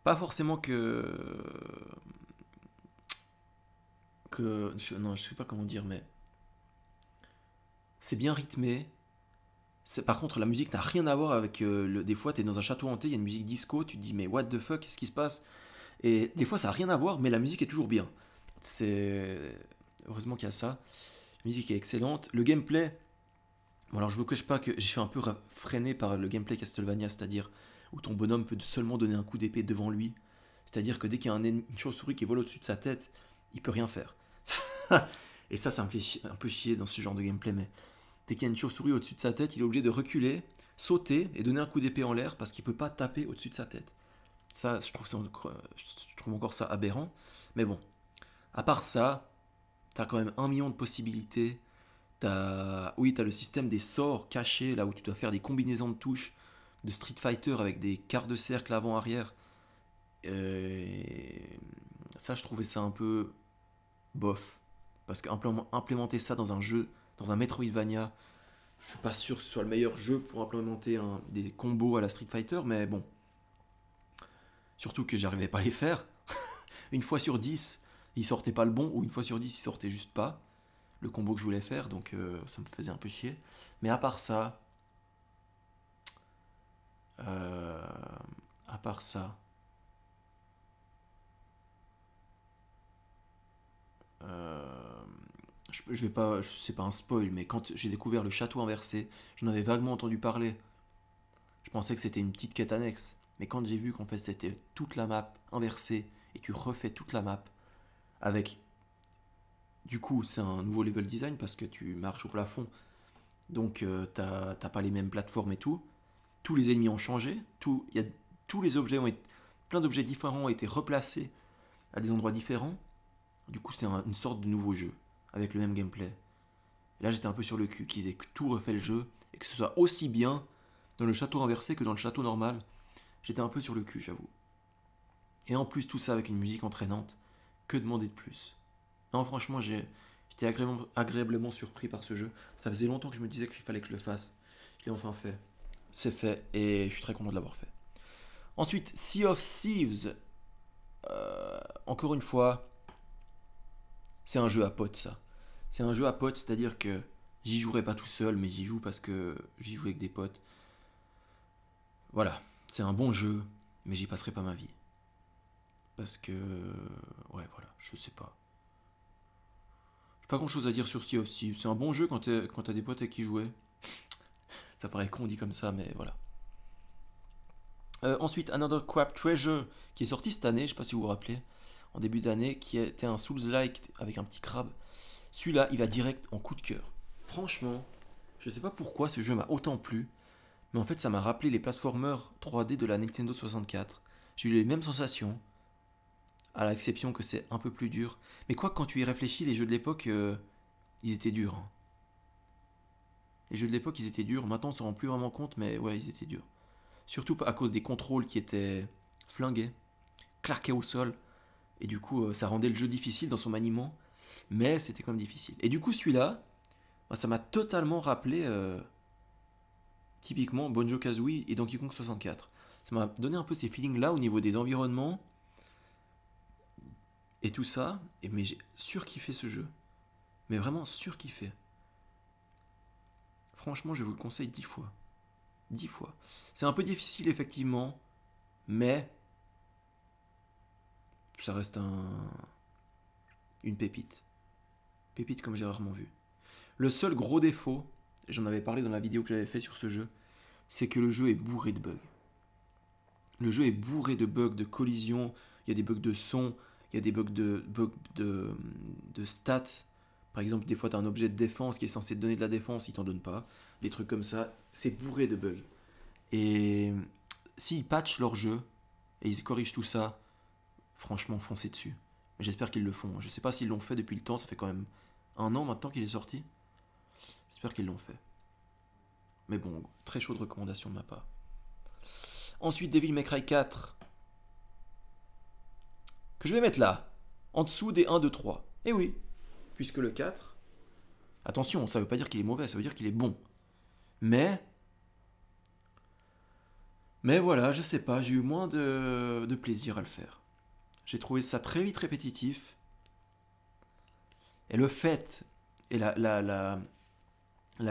Pas forcément non, je sais pas comment dire, mais c'est bien rythmé. Par contre, la musique n'a rien à voir avec des fois, t'es dans un château hanté, il y a une musique disco, tu te dis mais what the fuck, qu'est-ce qui se passe? Et des fois, ça n'a rien à voir, mais la musique est toujours bien. Heureusement qu'il y a ça. La musique est excellente. Le gameplay, bon, alors je vous cache pas que je suis un peu freiné par le gameplay Castlevania, c'est-à-dire où ton bonhomme peut seulement donner un coup d'épée devant lui. C'est-à-dire que dès qu'il y a une chauve-souris qui vole au-dessus de sa tête, il peut rien faire. Et ça me fait un peu chier dans ce genre de gameplay, mais dès qu'il y a une chauve-souris au-dessus de sa tête, il est obligé de reculer, sauter et donner un coup d'épée en l'air parce qu'il peut pas taper au-dessus de sa tête. Ça, je trouve encore ça aberrant. Mais bon, à part ça, t'as quand même 1 million de possibilités. T'as le système des sorts cachés, là où tu dois faire des combinaisons de touches de Street Fighter avec des quarts de cercle avant-arrière. Ça, je trouvais ça un peu bof. Parce qu'implémenter ça dans un jeu, dans un Metroidvania, je suis pas sûr que ce soit le meilleur jeu pour implémenter des combos à la Street Fighter, mais bon. Surtout que j'arrivais pas à les faire. Une fois sur 10, il sortait pas le bon, ou une fois sur 10, il sortait juste pas le combo que je voulais faire, donc ça me faisait un peu chier. Mais à part ça, à part ça, je vais pas, c'est pas un spoil, mais quand j'ai découvert le château inversé, j'en avais vaguement entendu parler. Je pensais que c'était une petite quête annexe, mais quand j'ai vu qu'en fait c'était toute la map inversée et tu refais toute la map avec, du coup, c'est un nouveau level design parce que tu marches au plafond, donc t'as pas les mêmes plateformes et tout. Tous les ennemis ont changé, tous les objets plein d'objets différents ont été replacés à des endroits différents. Du coup, c'est une sorte de nouveau jeu avec le même gameplay. Et là, j'étais un peu sur le cul qu'ils aient tout refait le jeu et que ce soit aussi bien dans le château inversé que dans le château normal. J'étais un peu sur le cul, j'avoue. Et en plus, tout ça avec une musique entraînante. Que demander de plus? Non, franchement, j'étais agréablement surpris par ce jeu. Ça faisait longtemps que je me disais qu'il fallait que je le fasse. Je l'ai enfin fait. C'est fait et je suis très content de l'avoir fait. Ensuite, Sea of Thieves. Encore une fois, c'est un jeu à potes, ça. C'est un jeu à potes, c'est-à-dire que J'y jouerai pas tout seul, mais j'y joue parce que j'y joue avec des potes. Voilà, c'est un bon jeu, mais j'y passerai pas ma vie. Parce que... Ouais, voilà, je sais pas. J'ai pas grand chose à dire sur Sea of Thieves. C'est un bon jeu quand t'as des potes avec qui jouer. Ça paraît con dit comme ça, mais voilà. Ensuite, Another Crab Treasure, qui est sorti cette année, je sais pas si vous vous rappelez, en début d'année, qui était un Souls-like avec un petit crabe. Celui-là, il va direct en coup de cœur. Franchement, je sais pas pourquoi ce jeu m'a autant plu, mais en fait, ça m'a rappelé les platformers 3D de la Nintendo 64. J'ai eu les mêmes sensations, à l'exception que c'est un peu plus dur. Mais quoi, quand tu y réfléchis, les jeux de l'époque, ils étaient durs, hein. Les jeux de l'époque, ils étaient durs. Maintenant, on se rend plus vraiment compte, mais ouais, ils étaient durs. Surtout à cause des contrôles qui étaient flingués, claqués au sol. Et du coup, ça rendait le jeu difficile dans son maniement. Mais c'était quand même difficile. Et du coup, celui-là, ça m'a totalement rappelé typiquement Banjo-Kazooie et Donkey Kong 64. Ça m'a donné un peu ces feelings-là au niveau des environnements et tout ça. Mais j'ai surkiffé ce jeu. Mais vraiment surkiffé. Franchement, je vous le conseille 10 fois. 10 fois. C'est un peu difficile, effectivement, mais ça reste une pépite. Pépite comme j'ai rarement vu. Le seul gros défaut, j'en avais parlé dans la vidéo que j'avais fait sur ce jeu, c'est que le jeu est bourré de bugs. Le jeu est bourré de bugs, de collisions, il y a des bugs de son, il y a des bugs de stats. Par exemple, des fois, tu as un objet de défense qui est censé te donner de la défense, il t'en donne pas. Des trucs comme ça, c'est bourré de bugs. Et s'ils patchent leur jeu et ils corrigent tout ça, franchement, foncez dessus. Mais j'espère qu'ils le font. Je sais pas s'ils l'ont fait depuis le temps, ça fait quand même 1 an maintenant qu'il est sorti. J'espère qu'ils l'ont fait. Mais bon, très chaude recommandation de ma part. Ensuite, Devil May Cry 4. Que je vais mettre là, en dessous des 1, 2, 3. Et oui, puisque le 4... Attention, ça veut pas dire qu'il est mauvais, ça veut dire qu'il est bon. Mais voilà, je sais pas, j'ai eu moins de plaisir à le faire. J'ai trouvé ça très vite répétitif. Et le fait, et la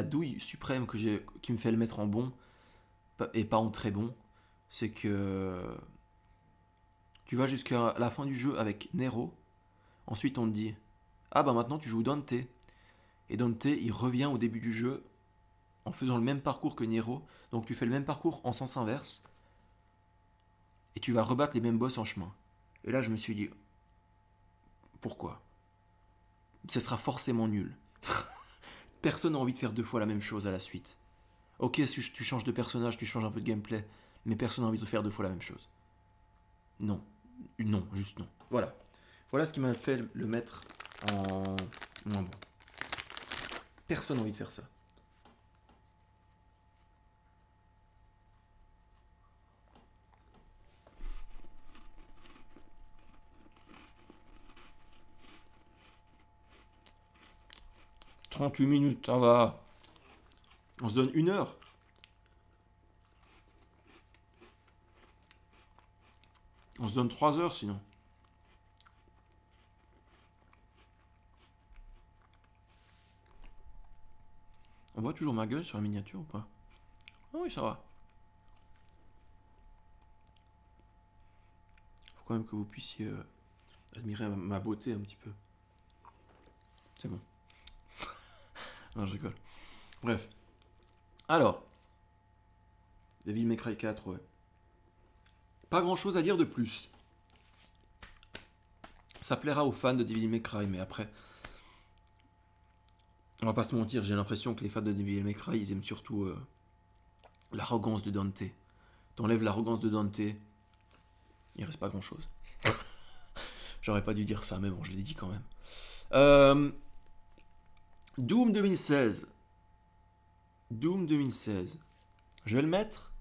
douille suprême qui me fait le mettre en bon, et pas en très bon, c'est que tu vas jusqu'à la fin du jeu avec Nero. Ensuite, on te dit, ah bah maintenant tu joues Dante. Et Dante, il revient au début du jeu en faisant le même parcours que Nero. Donc tu fais le même parcours en sens inverse. Et tu vas rebattre les mêmes boss en chemin. Et là, je me suis dit, pourquoi? Ce sera forcément nul. Personne n'a envie de faire 2 fois la même chose à la suite. Ok, si tu changes de personnage, tu changes un peu de gameplay, mais personne n'a envie de faire 2 fois la même chose. Non. Non, juste non. Voilà. Voilà ce qui m'a fait le mettre en moins bon. Personne n'a envie de faire ça. « 38 minutes, ça va. On se donne 1 heure. On se donne 3 heures sinon. On voit toujours ma gueule sur la miniature ou pas? Ah oui, ça va. Faut quand même que vous puissiez admirer ma beauté un petit peu. C'est bon. Non, je rigole. Bref. Alors. Devil May Cry 4, ouais. Pas grand chose à dire de plus. Ça plaira aux fans de Devil May Cry, mais après... On va pas se mentir, j'ai l'impression que les fans de Devil May Cry, ils aiment surtout l'arrogance de Dante. T'enlèves l'arrogance de Dante, il reste pas grand chose. J'aurais pas dû dire ça, mais bon, je l'ai dit quand même. Doom 2016. Doom 2016. Je vais le mettre.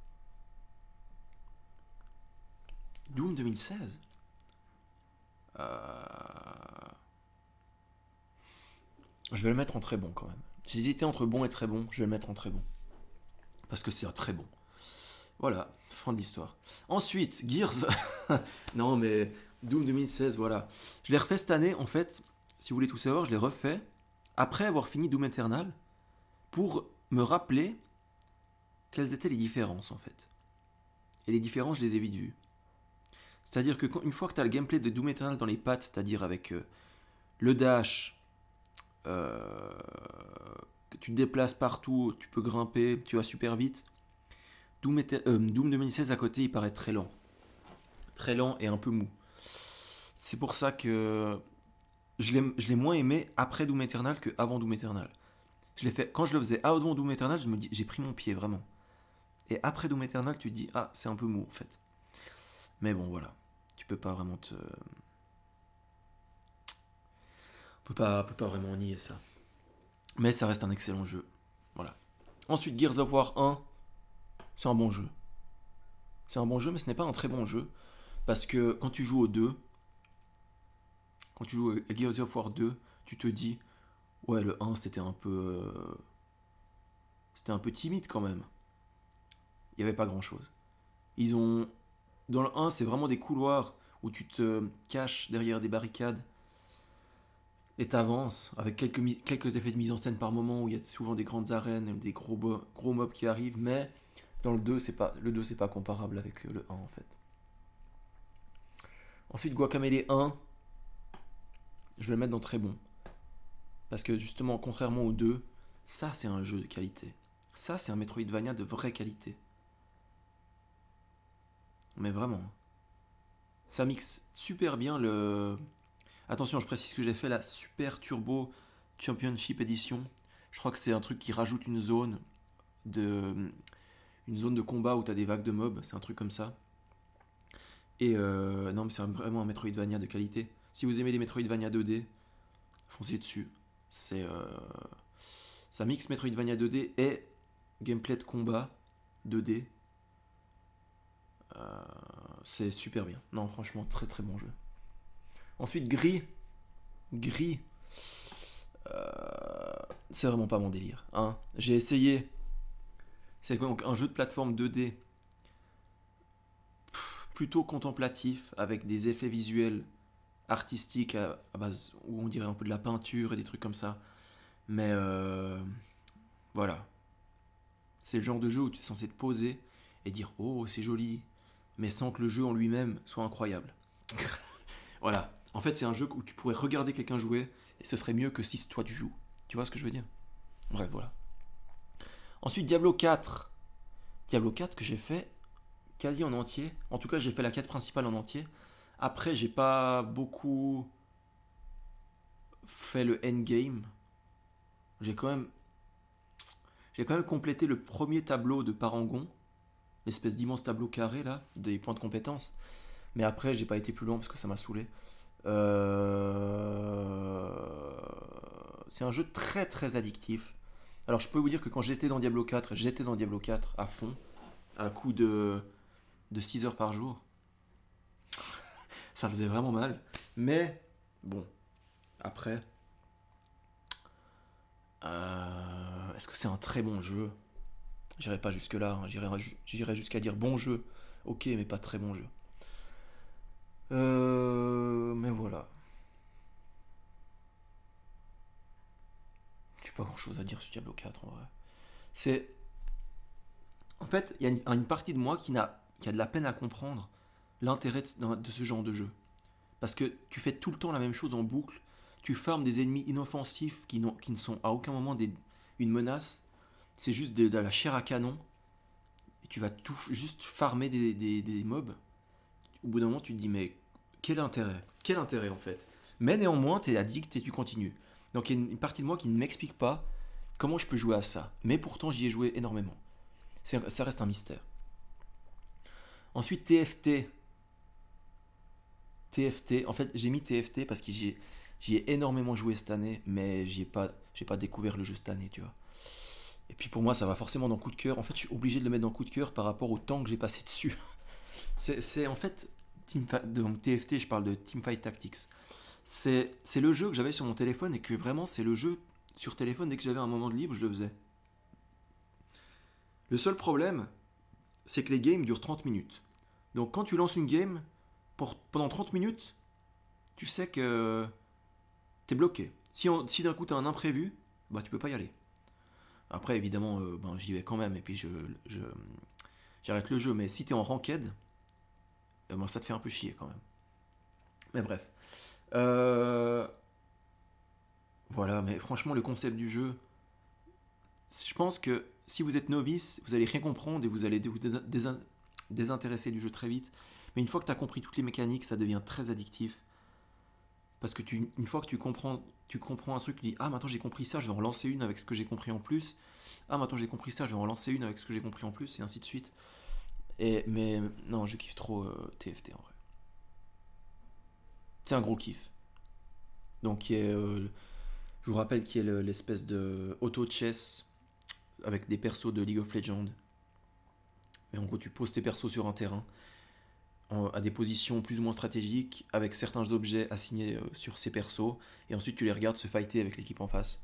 Doom 2016. Je vais le mettre en très bon quand même. J'hésitais entre bon et très bon, je vais le mettre en très bon. Parce que c'est un très bon. Voilà, fin de l'histoire. Ensuite, Gears. Non mais Doom 2016, voilà. Je l'ai refait cette année, en fait. Si vous voulez tout savoir, je l'ai refait après avoir fini Doom Eternal. pour me rappeler quelles étaient les différences en fait. Et les différences, je les ai vite vues. C'est-à-dire que une fois que tu as le gameplay de Doom Eternal dans les pattes, c'est-à-dire avec le dash, que tu te déplaces partout, tu peux grimper, tu vas super vite, Doom 2016 à côté, il paraît très lent. Très lent et un peu mou. C'est pour ça que je l'ai moins aimé après Doom Eternal que avant Doom Eternal. Je l'ai fait quand je le faisais avant Doom Eternal, je me dis j'ai pris mon pied vraiment. Et après Doom Eternal, tu te dis ah c'est un peu mou en fait. Mais bon voilà, tu peux pas vraiment te, peut pas vraiment nier ça. Mais ça reste un excellent jeu. Voilà. Ensuite Gears of War 1, c'est un bon jeu. C'est un bon jeu, mais ce n'est pas un très bon jeu parce que quand tu joues au 2, quand tu joues à Gears of War 2, tu te dis ouais le 1 c'était un peu timide quand même. Il n'y avait pas grand chose. Ils ont dans le 1 c'est vraiment des couloirs où tu te caches derrière des barricades et t'avances avec quelques effets de mise en scène par moment où il y a souvent des grandes arènes, des gros mobs qui arrivent, mais dans le 2 c'est pas comparable avec le 1 en fait. Ensuite Guacamelee 1, je vais le mettre dans très bon. Parce que justement, contrairement aux 2, ça c'est un jeu de qualité. Ça c'est un Metroidvania de vraie qualité. Mais vraiment. Ça mixe super bien le... Attention, je précise que j'ai fait la Super Turbo Championship Edition. Je crois que c'est un truc qui rajoute une zone de combat où tu as des vagues de mobs. C'est un truc comme ça. Et non, mais c'est vraiment un Metroidvania de qualité. Si vous aimez les Metroidvania 2D, foncez dessus. Ça mixe Metroidvania 2D et gameplay de combat 2D. C'est super bien. Non, franchement, très très bon jeu. Ensuite, Gris. C'est vraiment pas mon délire. Hein. J'ai essayé. C'est donc un jeu de plateforme 2D plutôt contemplatif avec des effets visuels artistiques à base où on dirait un peu de la peinture et des trucs comme ça. Mais voilà. C'est le genre de jeu où tu es censé te poser et dire oh c'est joli, mais sans que le jeu en lui-même soit incroyable. Voilà. En fait c'est un jeu où tu pourrais regarder quelqu'un jouer et ce serait mieux que si toi tu joues. Tu vois ce que je veux dire? Bref voilà. Ensuite Diablo 4. Diablo 4 que j'ai fait quasi en entier. En tout cas j'ai fait la quête principale en entier. Après j'ai pas beaucoup fait le endgame. J'ai quand même complété le premier tableau de Parangon, l'espèce d'immense tableau carré là, des points de compétence. Mais après, j'ai pas été plus loin parce que ça m'a saoulé. C'est un jeu très très addictif. Alors je peux vous dire que quand j'étais dans Diablo 4, j'étais dans Diablo 4 à fond, à coup de 6 heures par jour. Ça faisait vraiment mal. Mais bon, après, est-ce que c'est un très bon jeu? J'irai pas jusque là, hein. J'irai jusqu'à dire bon jeu. Ok, mais pas très bon jeu. Mais voilà. J'ai pas grand chose à dire sur Diablo 4 en vrai. C'est. En fait, il y a une partie de moi qui a de la peine à comprendre l'intérêt de ce genre de jeu. Parce que tu fais tout le temps la même chose en boucle. Tu farmes des ennemis inoffensifs qui ne sont à aucun moment une menace. C'est juste de la chair à canon. Et tu vas juste farmer des mobs. Au bout d'un moment, tu te dis, mais quel intérêt? Quel intérêt en fait? Mais néanmoins, tu es addict et tu continues. Donc il y a une partie de moi qui ne m'explique pas comment je peux jouer à ça. Mais pourtant, j'y ai joué énormément. Ça reste un mystère. Ensuite, TFT. TFT, en fait, j'ai mis TFT parce que j'y ai énormément joué cette année, mais j'ai pas découvert le jeu cette année, tu vois. Et puis pour moi, ça va forcément dans coup de cœur. En fait, je suis obligé de le mettre dans coup de cœur par rapport au temps que j'ai passé dessus. C'est en fait, donc TFT, je parle de Teamfight Tactics. C'est le jeu que j'avais sur mon téléphone et que vraiment, c'est le jeu sur téléphone, dès que j'avais un moment de libre, je le faisais. Le seul problème, c'est que les games durent 30 minutes. Donc quand tu lances une game, pendant 30 minutes, tu sais que t'es bloqué. Si d'un coup t'as un imprévu, bah tu peux pas y aller. Après, évidemment, ben, j'y vais quand même, et puis j'arrête le jeu. Mais si t'es en ranked, ben, ça te fait un peu chier quand même. Mais bref. Euh, Voilà, mais franchement, le concept du jeu, je pense que si vous êtes novice, vous allez rien comprendre et vous allez vous désintéresser du jeu très vite. Mais une fois que tu as compris toutes les mécaniques, ça devient très addictif. Parce que une fois que tu comprends un truc, tu dis ah maintenant j'ai compris ça, je vais en lancer une avec ce que j'ai compris en plus. Ah maintenant j'ai compris ça, je vais en lancer une avec ce que j'ai compris en plus, et ainsi de suite. Mais non, je kiffe trop TFT en vrai. C'est un gros kiff. Donc je vous rappelle qu'il y a l'espèce de auto chess avec des persos de League of Legends. Mais en gros, tu poses tes persos sur un terrain à des positions plus ou moins stratégiques avec certains objets assignés sur ces persos, et ensuite tu les regardes se fighter avec l'équipe en face.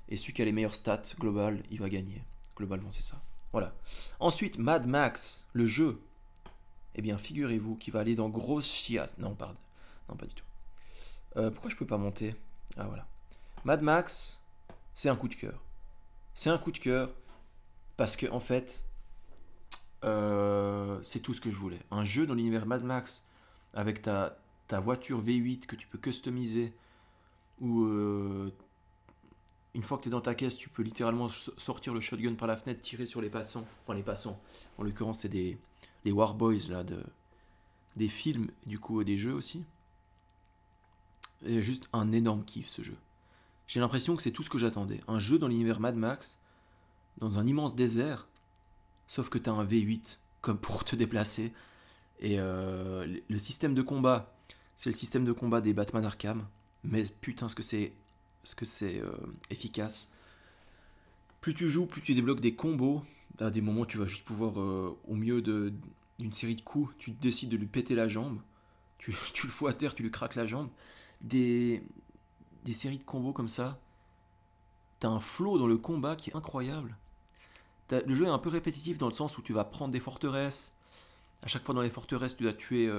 Et celui qui a les meilleures stats globales, il va gagner. Globalement, c'est ça. Voilà. Ensuite, Mad Max, le jeu. Eh bien, figurez-vous qu'il va aller dans grosse chiasse. Non, pardon. Non, pas du tout. Pourquoi je peux pas monter? Ah, voilà. Mad Max, c'est un coup de cœur. C'est un coup de cœur parce que, en fait, c'est tout ce que je voulais. Un jeu dans l'univers Mad Max avec ta voiture V8 que tu peux customiser, où une fois que tu es dans ta caisse, tu peux littéralement sortir le shotgun par la fenêtre, tirer sur les passants. Enfin, les passants. En l'occurrence, c'est les Warboys là, des films, du coup, des jeux aussi. Et juste un énorme kiff ce jeu. J'ai l'impression que c'est tout ce que j'attendais. Un jeu dans l'univers Mad Max, dans un immense désert, sauf que tu as un V8 comme pour te déplacer. Et le système de combat, c'est le système de combat des Batman Arkham. Mais putain, ce que c'est efficace. Plus tu joues, plus tu débloques des combos. À des moments, tu vas juste pouvoir, au milieu d'une série de coups, tu décides de lui péter la jambe. Tu le fous à terre, tu lui craques la jambe. Des, des séries de combos comme ça. T'as un flow dans le combat qui est incroyable. Le jeu est un peu répétitif dans le sens où tu vas prendre des forteresses. À chaque fois dans les forteresses, tu dois tuer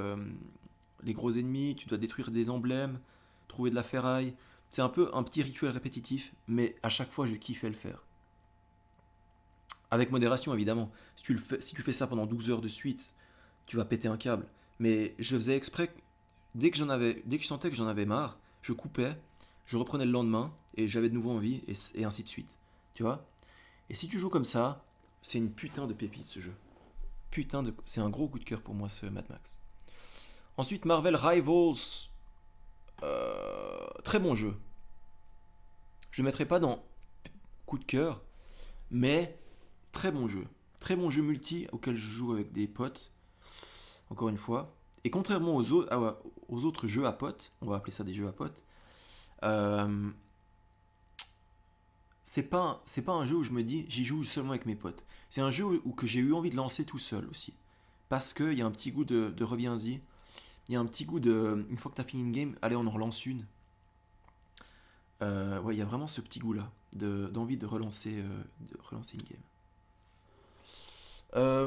les gros ennemis, tu dois détruire des emblèmes, trouver de la ferraille. C'est un peu un petit rituel répétitif, mais à chaque fois, je kiffais le faire. Avec modération, évidemment. Si tu fais ça pendant 12 heures de suite, tu vas péter un câble. Mais je faisais exprès, dès que je sentais que j'en avais marre, je coupais, je reprenais le lendemain, et j'avais de nouveau envie, et ainsi de suite. Tu vois? Et si tu joues comme ça, c'est une putain de pépite ce jeu. C'est un gros coup de cœur pour moi ce Mad Max. Ensuite, Marvel Rivals. Très bon jeu. Je ne mettrai pas dans coup de cœur, mais très bon jeu. Très bon jeu multi auquel je joue avec des potes, encore une fois. Et contrairement aux autres jeux à potes, on va appeler ça des jeux à potes, euh, c'est pas un jeu où je me dis j'y joue seulement avec mes potes. C'est un jeu que j'ai eu envie de lancer tout seul aussi. Parce qu'il y a un petit goût de reviens-y. Il y a un petit goût de une fois que tu as fini une game, allez on en relance une. Ouais, il y a vraiment ce petit goût-là d'envie de relancer une game.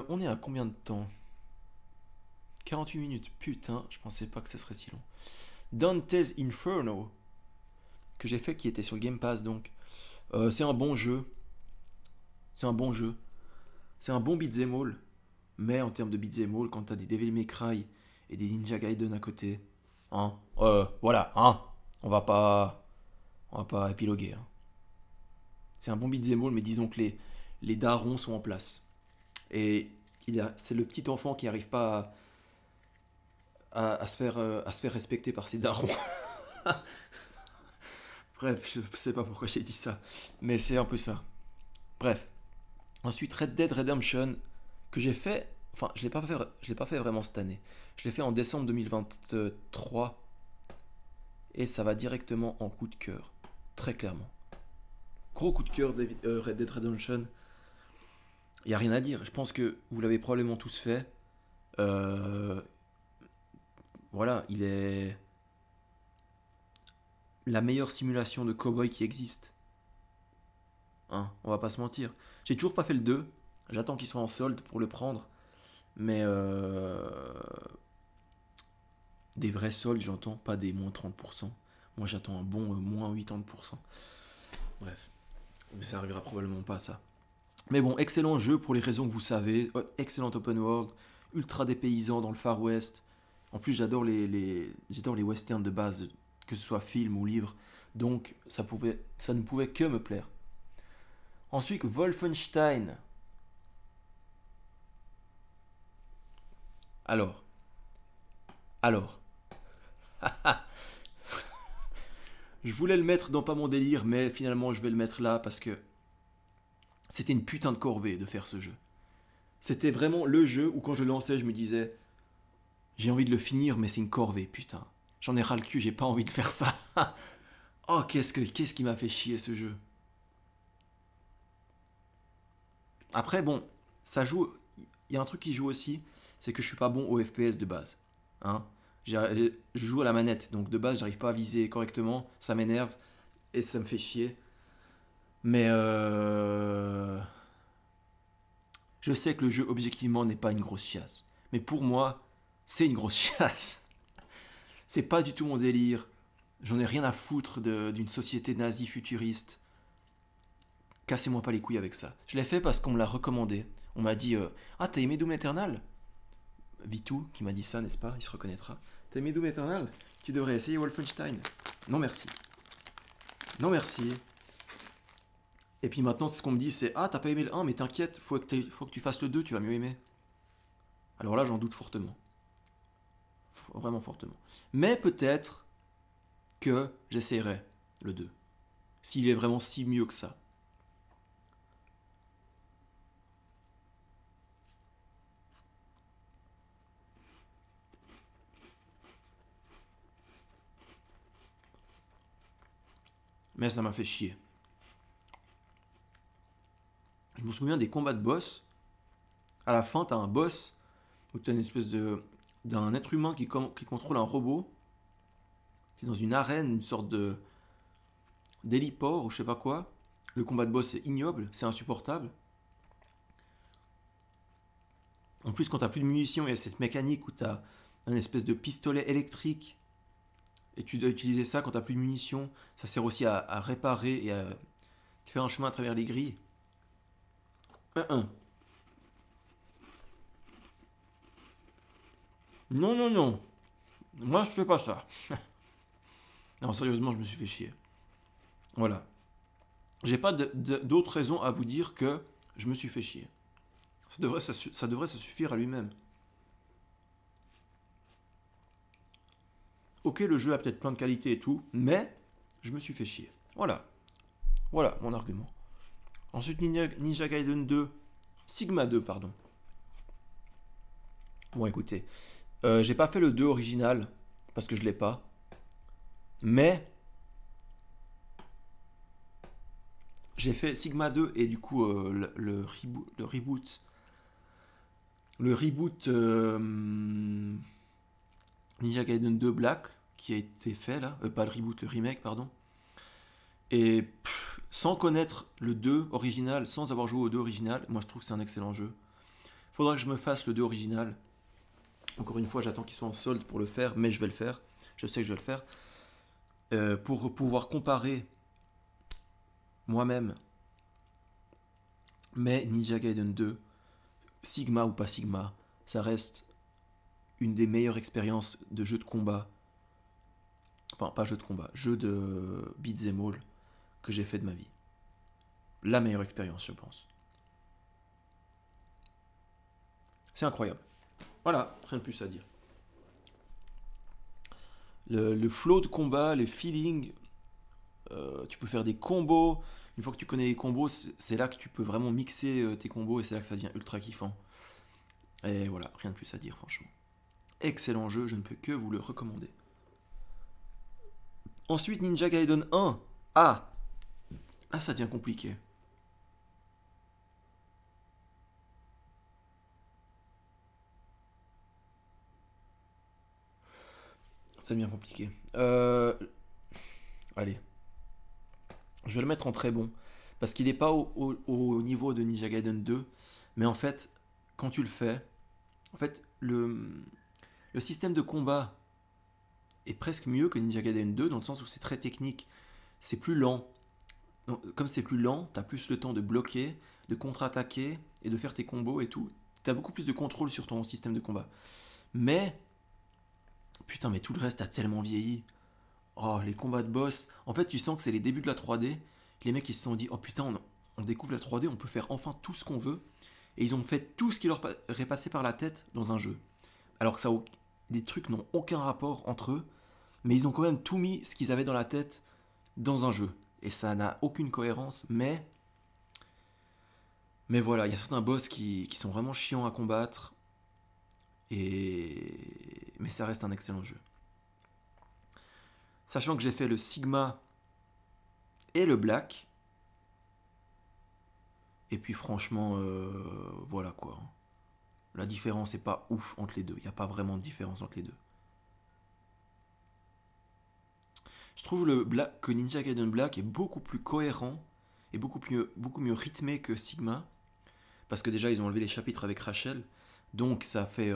On est à combien de temps? 48 minutes, putain, je pensais pas que ce serait si long. Dante's Inferno, que j'ai fait qui était sur Game Pass donc. C'est un bon jeu. C'est un bon jeu. C'est un bon beat'em all. Mais en termes de beat'em all, quand t'as des Devil May Cry et des Ninja Gaiden à côté, hein, voilà, hein, on va pas, on va pas épiloguer. Hein. C'est un bon beat'em all, mais disons que les darons sont en place. Et c'est le petit enfant qui n'arrive pas à se faire respecter par ses darons. Bref, je sais pas pourquoi j'ai dit ça, mais c'est un peu ça. Bref. Ensuite, Red Dead Redemption, que j'ai fait, enfin, je l'ai pas fait vraiment cette année. Je l'ai fait en décembre 2023, et ça va directement en coup de cœur, très clairement. Gros coup de cœur, Red Dead Redemption. Il y a rien à dire. Je pense que vous l'avez probablement tous fait. Euh, voilà, il est la meilleure simulation de cowboy qui existe. Hein, on va pas se mentir. J'ai toujours pas fait le 2. J'attends qu'il soit en solde pour le prendre. Mais des vrais soldes, j'entends, pas des moins 30%. Moi, j'attends un bon moins 80%. Bref. Mais ça arrivera probablement pas, ça. Mais bon, excellent jeu pour les raisons que vous savez. Excellent open world, ultra dépaysant dans le Far West. En plus, j'adore j'adore les westerns de base, que ce soit film ou livre. Donc, ça ne pouvait que me plaire. Ensuite, Wolfenstein. Alors, alors. Je voulais le mettre dans Pas mon délire, mais finalement, je vais le mettre là parce que c'était une putain de corvée de faire ce jeu. C'était vraiment le jeu où quand je le lançais, je me disais, j'ai envie de le finir, mais c'est une corvée, putain. J'en ai ras le cul, j'ai pas envie de faire ça. Oh, qu'est-ce qui m'a fait chier ce jeu. Après, bon, ça joue. Il y a un truc qui joue aussi, c'est que je suis pas bon au FPS de base. Hein. Je joue à la manette, donc de base, j'arrive pas à viser correctement, ça m'énerve et ça me fait chier. Mais je sais que le jeu objectivement n'est pas une grosse chiasse. Mais pour moi, c'est une grosse chiasse. C'est pas du tout mon délire. J'en ai rien à foutre d'une société nazie futuriste. Cassez-moi pas les couilles avec ça. Je l'ai fait parce qu'on me l'a recommandé. On m'a dit ah, t'as aimé Doom Eternal? Vitou qui m'a dit ça, n'est-ce pas? Il se reconnaîtra. T'as aimé Doom Eternal? Tu devrais essayer Wolfenstein. Non merci. Non merci. Et puis maintenant, ce qu'on me dit, c'est ah, t'as pas aimé le 1, mais t'inquiète, faut que tu fasses le 2, tu vas mieux aimer. Alors là, j'en doute fortement. Vraiment fortement. Mais peut-être que j'essaierai le 2. S'il est vraiment si mieux que ça. Mais ça m'a fait chier. Je me souviens des combats de boss. À la fin, t'as un boss où t'as une espèce d'un être humain qui contrôle un robot. C'est dans une arène, une sorte de d'héliport ou je sais pas quoi. Le combat de boss est ignoble, c'est insupportable. En plus, quand t'as plus de munitions, il y a cette mécanique où t'as un espèce de pistolet électrique et tu dois utiliser ça quand t'as plus de munitions. Ça sert aussi à réparer et à faire un chemin à travers les grilles. 1-1. Non, non, non. Moi, je fais pas ça. Non, sérieusement, je me suis fait chier. Voilà. J'ai pas d'autre raison à vous dire que je me suis fait chier. Ça devrait se suffire à lui-même. Ok, le jeu a peut-être plein de qualités et tout, mais je me suis fait chier. Voilà. Voilà mon argument. Ensuite, Ninja Gaiden 2. Sigma 2, pardon. Bon, écoutez. J'ai pas fait le 2 original, parce que je l'ai pas. Mais j'ai fait Sigma 2 et du coup le reboot. Le reboot Ninja Gaiden 2 Black qui a été fait là. Pas le reboot, le remake, pardon. Et sans connaître le 2 original, sans avoir joué au 2 original, moi je trouve que c'est un excellent jeu. Faudra que je me fasse le 2 original. Encore une fois, j'attends qu'il soit en solde pour le faire, mais je vais le faire. Je sais que je vais le faire. Pour pouvoir comparer moi-même. Mais Ninja Gaiden 2, Sigma ou pas Sigma, ça reste une des meilleures expériences de jeu de combat. Enfin, pas jeu de combat, jeu de beat'em all que j'ai fait de ma vie. La meilleure expérience, je pense. C'est incroyable. Voilà, rien de plus à dire. Le flow de combat, les feelings, tu peux faire des combos. Une fois que tu connais les combos, c'est là que tu peux vraiment mixer tes combos et c'est là que ça devient ultra kiffant. Et voilà, rien de plus à dire franchement. Excellent jeu, je ne peux que vous le recommander. Ensuite, Ninja Gaiden 1. Ah, là ça devient compliqué. Ça devient compliqué. Allez. Je vais le mettre en très bon. Parce qu'il n'est pas au niveau de Ninja Gaiden 2. Mais en fait, quand tu le fais, en fait, le système de combat est presque mieux que Ninja Gaiden 2, dans le sens où c'est très technique. C'est plus lent. Donc, comme c'est plus lent, tu as plus le temps de bloquer. de contre-attaquer et de faire tes combos et tout. Tu as beaucoup plus de contrôle sur ton système de combat. Mais, putain, mais tout le reste a tellement vieilli. Oh, les combats de boss. En fait, tu sens que c'est les débuts de la 3D. Les mecs, ils se sont dit, oh putain, on découvre la 3D, on peut faire enfin tout ce qu'on veut. Et ils ont fait tout ce qui leur est passé par la tête dans un jeu. Alors que des trucs n'ont aucun rapport entre eux. Mais ils ont quand même tout mis ce qu'ils avaient dans la tête dans un jeu. Et ça n'a aucune cohérence, mais voilà, il y a certains boss qui sont vraiment chiants à combattre. Mais ça reste un excellent jeu. Sachant que j'ai fait le Sigma et le Black. Et puis franchement, voilà quoi. La différence n'est pas ouf entre les deux. Il n'y a pas vraiment de différence entre les deux. Je trouve que Ninja Gaiden Black est beaucoup plus cohérent et beaucoup mieux rythmé que Sigma. Parce que déjà, ils ont enlevé les chapitres avec Rachel. Donc ça fait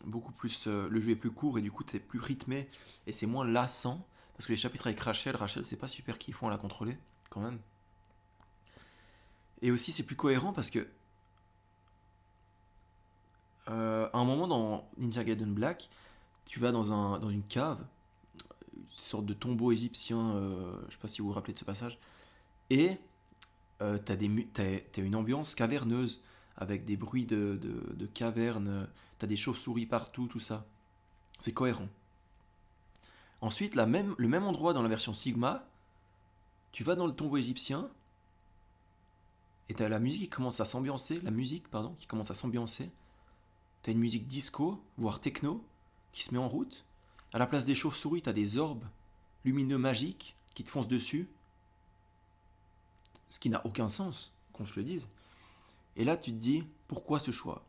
beaucoup plus... le jeu est plus court et du coup, c'est plus rythmé. Et c'est moins lassant. Parce que les chapitres avec Rachel, c'est pas super kiffant à la contrôler, quand même. Et aussi, c'est plus cohérent parce que... à un moment dans Ninja Gaiden Black, tu vas dans une cave, une sorte de tombeau égyptien, je sais pas si vous vous rappelez de ce passage, et t'as une ambiance caverneuse, avec des bruits de cavernes, t'as des chauves-souris partout, tout ça. C'est cohérent. Ensuite, le même endroit dans la version Sigma, tu vas dans le tombeau égyptien, et t'as la musique qui commence à s'ambiancer, T'as une musique disco, voire techno, qui se met en route. À la place des chauves-souris, t'as des orbes lumineux magiques qui te foncent dessus. Ce qui n'a aucun sens, qu'on se le dise. Et là, tu te dis, pourquoi ce choix?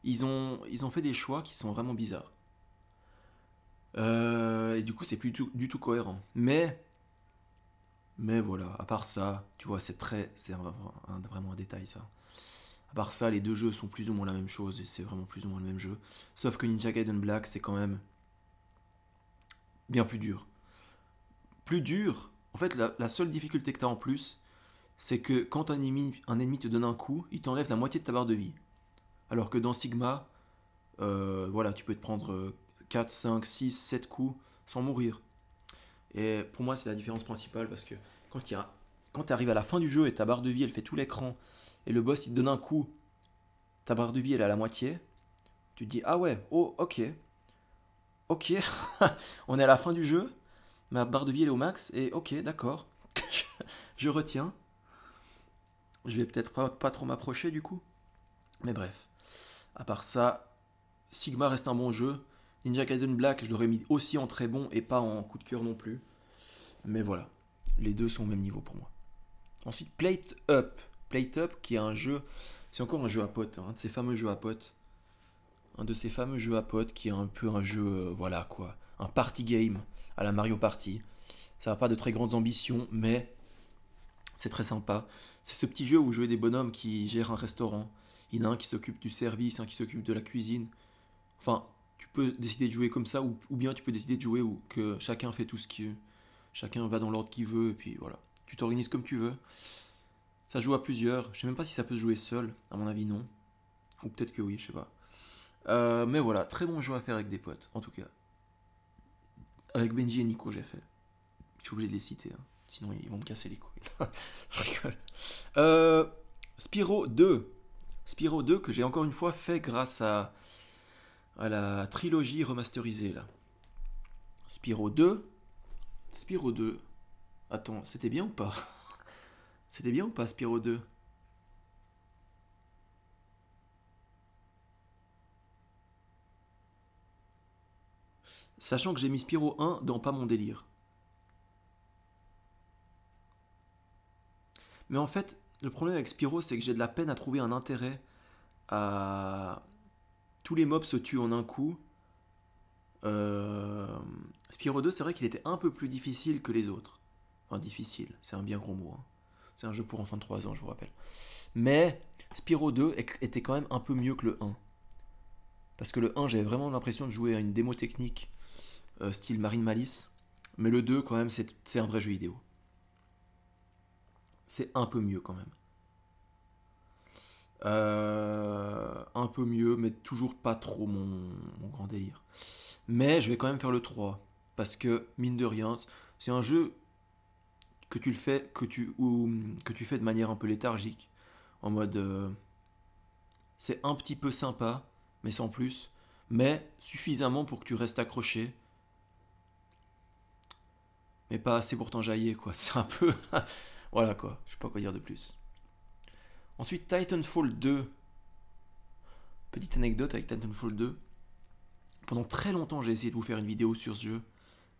Ils ont fait des choix qui sont vraiment bizarres. Et du coup, c'est plus du tout cohérent. Mais voilà, à part ça, tu vois, c'est vraiment un détail ça. À part ça, les deux jeux sont plus ou moins la même chose et c'est vraiment plus ou moins le même jeu. Sauf que Ninja Gaiden Black, c'est quand même bien plus dur. Plus dur, en fait, la seule difficulté que tu as en plus, c'est que quand un ennemi te donne un coup, il t'enlève la moitié de ta barre de vie. Alors que dans Sigma, voilà, tu peux te prendre 4, 5, 6, 7 coups sans mourir. Et pour moi, c'est la différence principale parce que quand tu arrives à la fin du jeu et ta barre de vie, elle fait tout l'écran, et le boss il te donne un coup, ta barre de vie elle est à la moitié, tu te dis ah ouais, oh ok, on est à la fin du jeu, ma barre de vie elle est au max, et ok d'accord, je retiens, je vais peut-être pas trop m'approcher du coup, mais bref, à part ça, Sigma reste un bon jeu, Ninja Gaiden Black je l'aurais mis aussi en très bon et pas en coup de cœur non plus, mais voilà, les deux sont au même niveau pour moi. Ensuite Plate Up qui est un jeu, c'est encore un jeu à potes, un de ces fameux jeux à potes. Un de ces fameux jeux à potes qui est un peu un jeu, voilà quoi, un party game à la Mario Party. Ça n'a pas de très grandes ambitions, mais c'est très sympa. C'est ce petit jeu où vous jouez des bonhommes qui gèrent un restaurant. Il y en a un qui s'occupe du service, un qui s'occupe de la cuisine. Enfin, tu peux décider de jouer comme ça, ou bien tu peux décider de jouer où que chacun fait tout ce qu'il veut. Chacun va dans l'ordre qu'il veut, et puis voilà. Tu t'organises comme tu veux. Ça se joue à plusieurs. Je sais même pas si ça peut se jouer seul. À mon avis, non. Ou peut-être que oui, je sais pas. Mais voilà, très bon jeu à faire avec des potes, en tout cas. Avec Benji et Nico, j'ai fait. Je suis obligé de les citer, hein. Sinon ils vont me casser les couilles. Je rigole. Spyro 2. Spyro 2 que j'ai encore une fois fait grâce à la trilogie remasterisée là. Spyro 2. Spyro 2. Attends, c'était bien ou pas? C'était bien ou pas Spyro 2? Sachant que j'ai mis Spyro 1 dans Pas mon délire. Mais en fait, le problème avec Spyro, c'est que j'ai de la peine à trouver un intérêt à... Tous les mobs se tuent en un coup. Spyro 2, c'est vrai qu'il était un peu plus difficile que les autres. Enfin, difficile, c'est un bien gros mot, hein. C'est un jeu pour enfants de 3 ans, je vous rappelle. Mais Spyro 2 était quand même un peu mieux que le 1. Parce que le 1, j'avais vraiment l'impression de jouer à une démo technique style Marine Malice. Mais le 2, quand même, c'est un vrai jeu vidéo. C'est un peu mieux quand même. Un peu mieux, mais toujours pas trop mon grand délire. Mais je vais quand même faire le 3 parce que, mine de rien, c'est un jeu que tu le fais, que tu fais de manière un peu léthargique. En mode, c'est un petit peu sympa, mais sans plus. Mais suffisamment pour que tu restes accroché. Mais pas assez pour t'enjailler, quoi. C'est un peu... voilà, quoi. Je sais pas quoi dire de plus. Ensuite, Titanfall 2. Petite anecdote avec Titanfall 2. Pendant très longtemps, j'ai essayé de vous faire une vidéo sur ce jeu.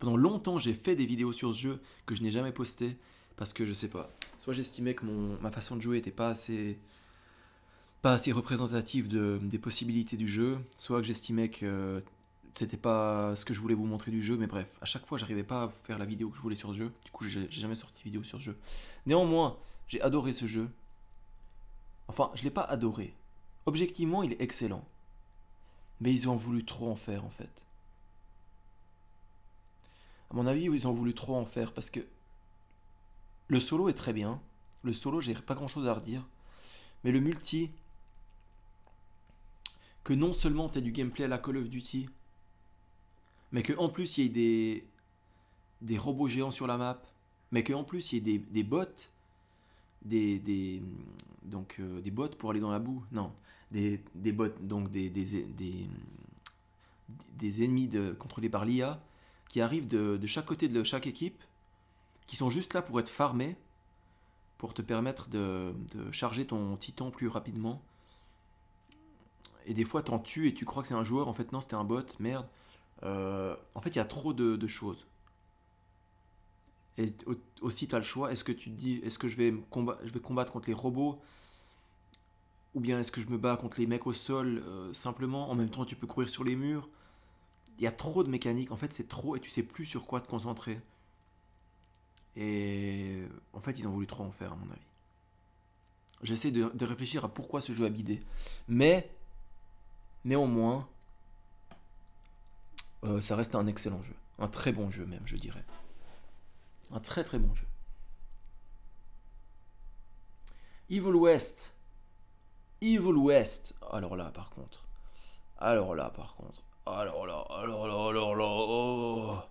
Pendant longtemps, j'ai fait des vidéos sur ce jeu que je n'ai jamais postées. Parce que, je sais pas, soit j'estimais que ma façon de jouer était pas assez représentative des possibilités du jeu, soit que j'estimais que c'était pas ce que je voulais vous montrer du jeu, mais bref, à chaque fois j'arrivais pas à faire la vidéo que je voulais sur ce jeu, du coup j'ai jamais sorti de vidéo sur ce jeu. Néanmoins, j'ai adoré ce jeu. Enfin, je l'ai pas adoré. Objectivement, il est excellent. Mais ils ont voulu trop en faire en fait. À mon avis, ils ont voulu trop en faire parce que le solo est très bien. Le solo, j'ai pas grand chose à redire. Mais le multi, que non seulement t'as du gameplay à la Call of Duty, mais qu'en plus il y ait des robots géants sur la map, mais qu'en plus il y ait des bots, des bots pour aller dans la boue, non, des bots, donc des ennemis contrôlés par l'IA, qui arrivent de chaque côté de chaque équipe, qui sont juste là pour être farmés, pour te permettre de charger ton titan plus rapidement. Et des fois t'en tues et tu crois que c'est un joueur, en fait non c'était un bot, merde. En fait il y a trop de choses. Et aussi tu as le choix, est-ce que tu te dis, est-ce que je vais combattre contre les robots, ou bien est-ce que je me bats contre les mecs au sol simplement, en même temps tu peux courir sur les murs. Il y a trop de mécaniques, en fait c'est trop et tu sais plus sur quoi te concentrer. Et en fait ils ont voulu trop en faire à mon avis. J'essaie de réfléchir à pourquoi ce jeu a bidé. Mais néanmoins, ça reste un excellent jeu. Un très bon jeu même, je dirais. Un très très bon jeu. Evil West. Evil West. Alors là, par contre. Alors là, par contre. Alors là, alors là, alors là.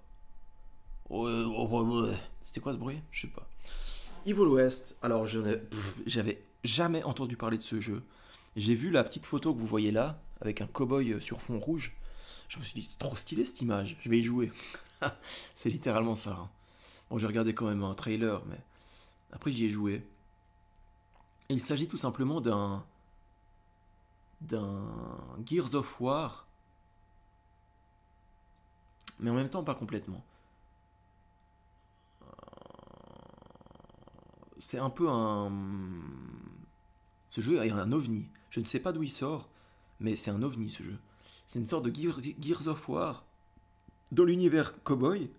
Oh. C'était quoi ce bruit? Je sais pas. Evil West. Alors, j'avais jamais entendu parler de ce jeu. J'ai vu la petite photo que vous voyez là, avec un cow-boy sur fond rouge. Je me suis dit, c'est trop stylé cette image. Je vais y jouer. C'est littéralement ça. Hein. Bon, j'ai regardé quand même un trailer, mais après j'y ai joué. Et il s'agit tout simplement d'un Gears of War, mais en même temps pas complètement. C'est un peu un... Ce jeu est un ovni. Je ne sais pas d'où il sort, mais c'est un ovni ce jeu. C'est une sorte de Gears of War dans l'univers cowboy.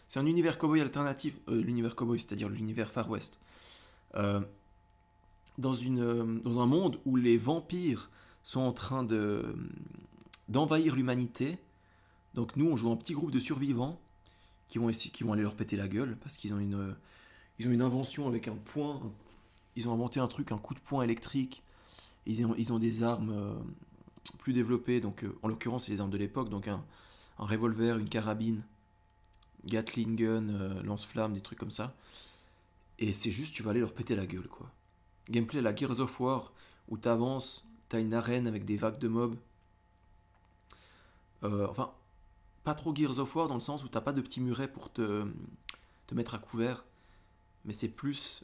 C'est un univers cowboy alternatif, l'univers cowboy, c'est-à-dire l'univers Far West. Euh, dans un monde où les vampires sont en train d'envahir l'humanité. Donc nous, on joue un petit groupe de survivants qui vont aller leur péter la gueule parce qu'ils ont ils ont une invention avec un point. Ils ont inventé un truc, un coup de poing électrique. Ils ont des armes plus développées. Donc en l'occurrence, c'est les armes de l'époque. Donc un revolver, une carabine, Gatling gun, lance-flamme, des trucs comme ça. Et c'est juste, tu vas aller leur péter la gueule, quoi. Gameplay à la Gears of War, où t'avances, t'as une arène avec des vagues de mobs. Enfin, pas trop Gears of War dans le sens où t'as pas de petits murets pour te mettre à couvert. Mais c'est plus,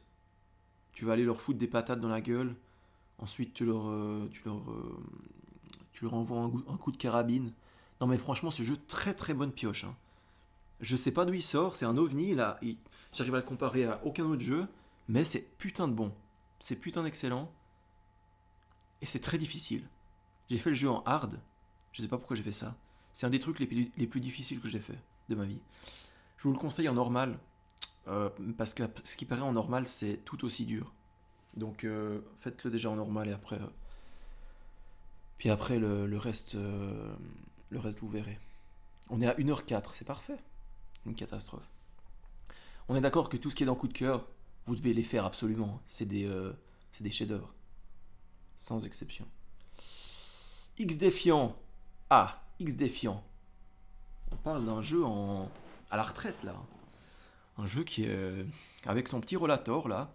tu vas aller leur foutre des patates dans la gueule. Ensuite, tu leur envoies un coup de carabine. Non mais franchement, ce jeu, très très bonne pioche. Hein. Je sais pas d'où il sort, c'est un ovni. Là, j'arrive à le comparer à aucun autre jeu, mais c'est putain de bon. C'est putain d'excellent. Et c'est très difficile. J'ai fait le jeu en hard. Je sais pas pourquoi j'ai fait ça. C'est un des trucs les plus difficiles que j'ai fait de ma vie. Je vous le conseille en normal. Parce que ce qui paraît en normal, c'est tout aussi dur. Donc faites-le déjà en normal et après. Puis après, le reste, vous verrez. On est à 1h04, c'est parfait. Une catastrophe. On est d'accord que tout ce qui est dans coup de cœur, vous devez les faire absolument. C'est des chefs-d'œuvre. sans exception. X Défiant. Ah, X Défiant. On parle d'un jeu à la retraite là. Un jeu qui est avec son petit rollator là.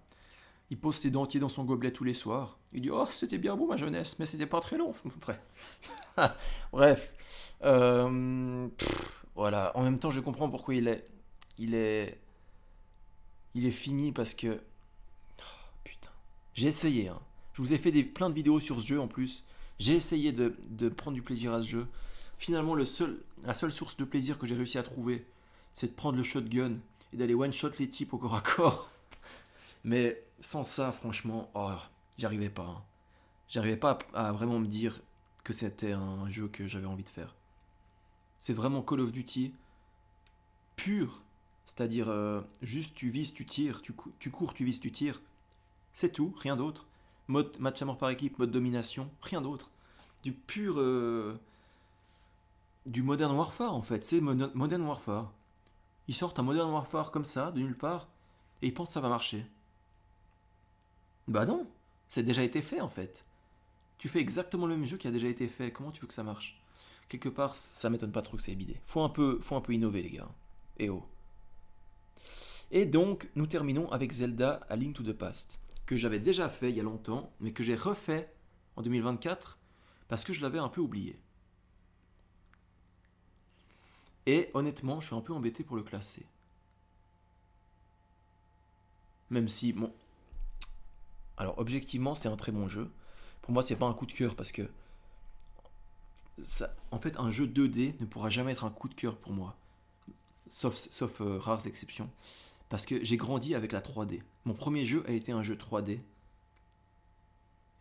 Il pose ses dentiers dans son gobelet tous les soirs. Il dit oh c'était bien beau ma jeunesse, mais c'était pas très long. Bref. Voilà. En même temps je comprends pourquoi il est fini parce que putain. J'ai essayé. Hein. Je vous ai fait plein de vidéos sur ce jeu en plus. J'ai essayé de prendre du plaisir à ce jeu. Finalement la seule source de plaisir que j'ai réussi à trouver, c'est de prendre le shotgun et d'aller one-shot les types au corps à corps. Mais sans ça, franchement, j'y arrivais pas. Hein. J'arrivais pas à vraiment me dire que c'était un jeu que j'avais envie de faire. C'est vraiment Call of Duty pur. C'est-à-dire, juste tu vises, tu tires, tu cours, tu vises, tu tires. C'est tout, rien d'autre. Mode match à mort par équipe, mode domination, rien d'autre. Du pur... du Modern Warfare en fait, c'est Modern Warfare. Ils sortent un Modern Warfare comme ça, de nulle part, et ils pensent que ça va marcher. Bah non, c'est déjà été fait en fait. Tu fais exactement le même jeu qui a déjà été fait, comment tu veux que ça marche? Quelque part, ça m'étonne pas trop que c'est bidé. Faut un peu innover les gars. Et oh. Et donc, nous terminons avec Zelda A Link to the Past, que j'avais déjà fait il y a longtemps, mais que j'ai refait en 2024, parce que je l'avais un peu oublié. Et honnêtement, je suis un peu embêté pour le classer. Même si, bon... Alors, objectivement, c'est un très bon jeu. Pour moi, c'est pas un coup de cœur parce que... en fait, un jeu 2D ne pourra jamais être un coup de cœur pour moi. Sauf rares exceptions. Parce que j'ai grandi avec la 3D. Mon premier jeu a été un jeu 3D.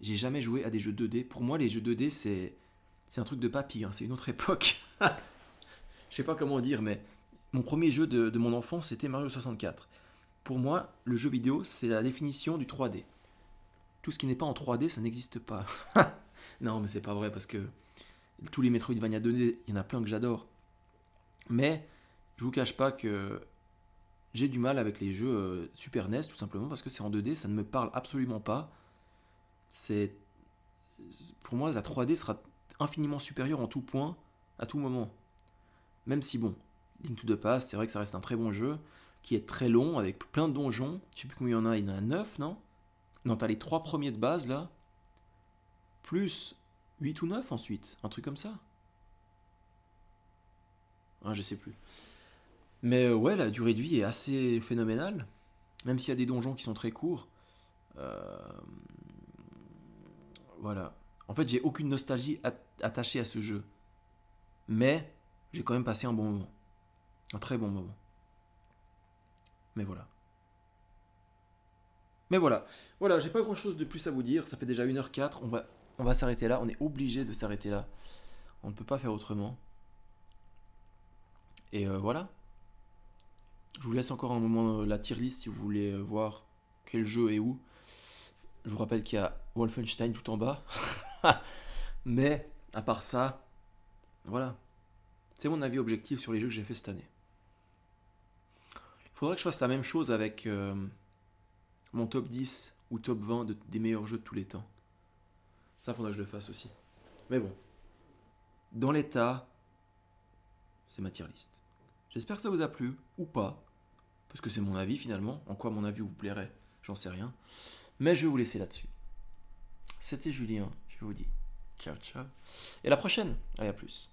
J'ai jamais joué à des jeux 2D. Pour moi, les jeux 2D, c'est un truc de papy. Hein. C'est une autre époque. Je sais pas comment dire, mais mon premier jeu de mon enfance, c'était Mario 64. Pour moi, le jeu vidéo, c'est la définition du 3D. Tout ce qui n'est pas en 3D, ça n'existe pas. Non, mais c'est pas vrai, parce que tous les Metroidvania 2D, il y en a plein que j'adore. Mais, je vous cache pas que j'ai du mal avec les jeux Super NES, tout simplement, parce que c'est en 2D, ça ne me parle absolument pas. Pour moi, la 3D sera infiniment supérieure en tout point, à tout moment. Même si, bon, Link to the Past, c'est vrai que ça reste un très bon jeu, qui est très long, avec plein de donjons. Je sais plus combien il y en a 9, non? Non, t'as les 3 premiers de base, là. Plus 8 ou 9 ensuite, un truc comme ça. Je sais plus. Mais ouais, la durée de vie est assez phénoménale, même s'il y a des donjons qui sont très courts. Euh, Voilà. En fait, j'ai aucune nostalgie attachée à ce jeu. Mais j'ai quand même passé un bon moment. Un très bon moment. Mais voilà. Mais voilà. Voilà, j'ai pas grand chose de plus à vous dire. Ça fait déjà 1h04. On va s'arrêter là. On est obligé de s'arrêter là. On ne peut pas faire autrement. Et voilà. Je vous laisse encore un moment la tier list si vous voulez voir quel jeu est où. Je vous rappelle qu'il y a Wolfenstein tout en bas. Mais, à part ça, voilà. C'est mon avis objectif sur les jeux que j'ai fait cette année. Il faudrait que je fasse la même chose avec mon top 10 ou top 20 des meilleurs jeux de tous les temps. Ça, faudrait que je le fasse aussi. Mais bon. Dans l'état, c'est ma tier list. J'espère que ça vous a plu, ou pas. Parce que c'est mon avis finalement. En quoi mon avis vous plairait, j'en sais rien. Mais je vais vous laisser là-dessus. C'était Julien, je vous dis ciao ciao. Et à la prochaine. Allez, à plus.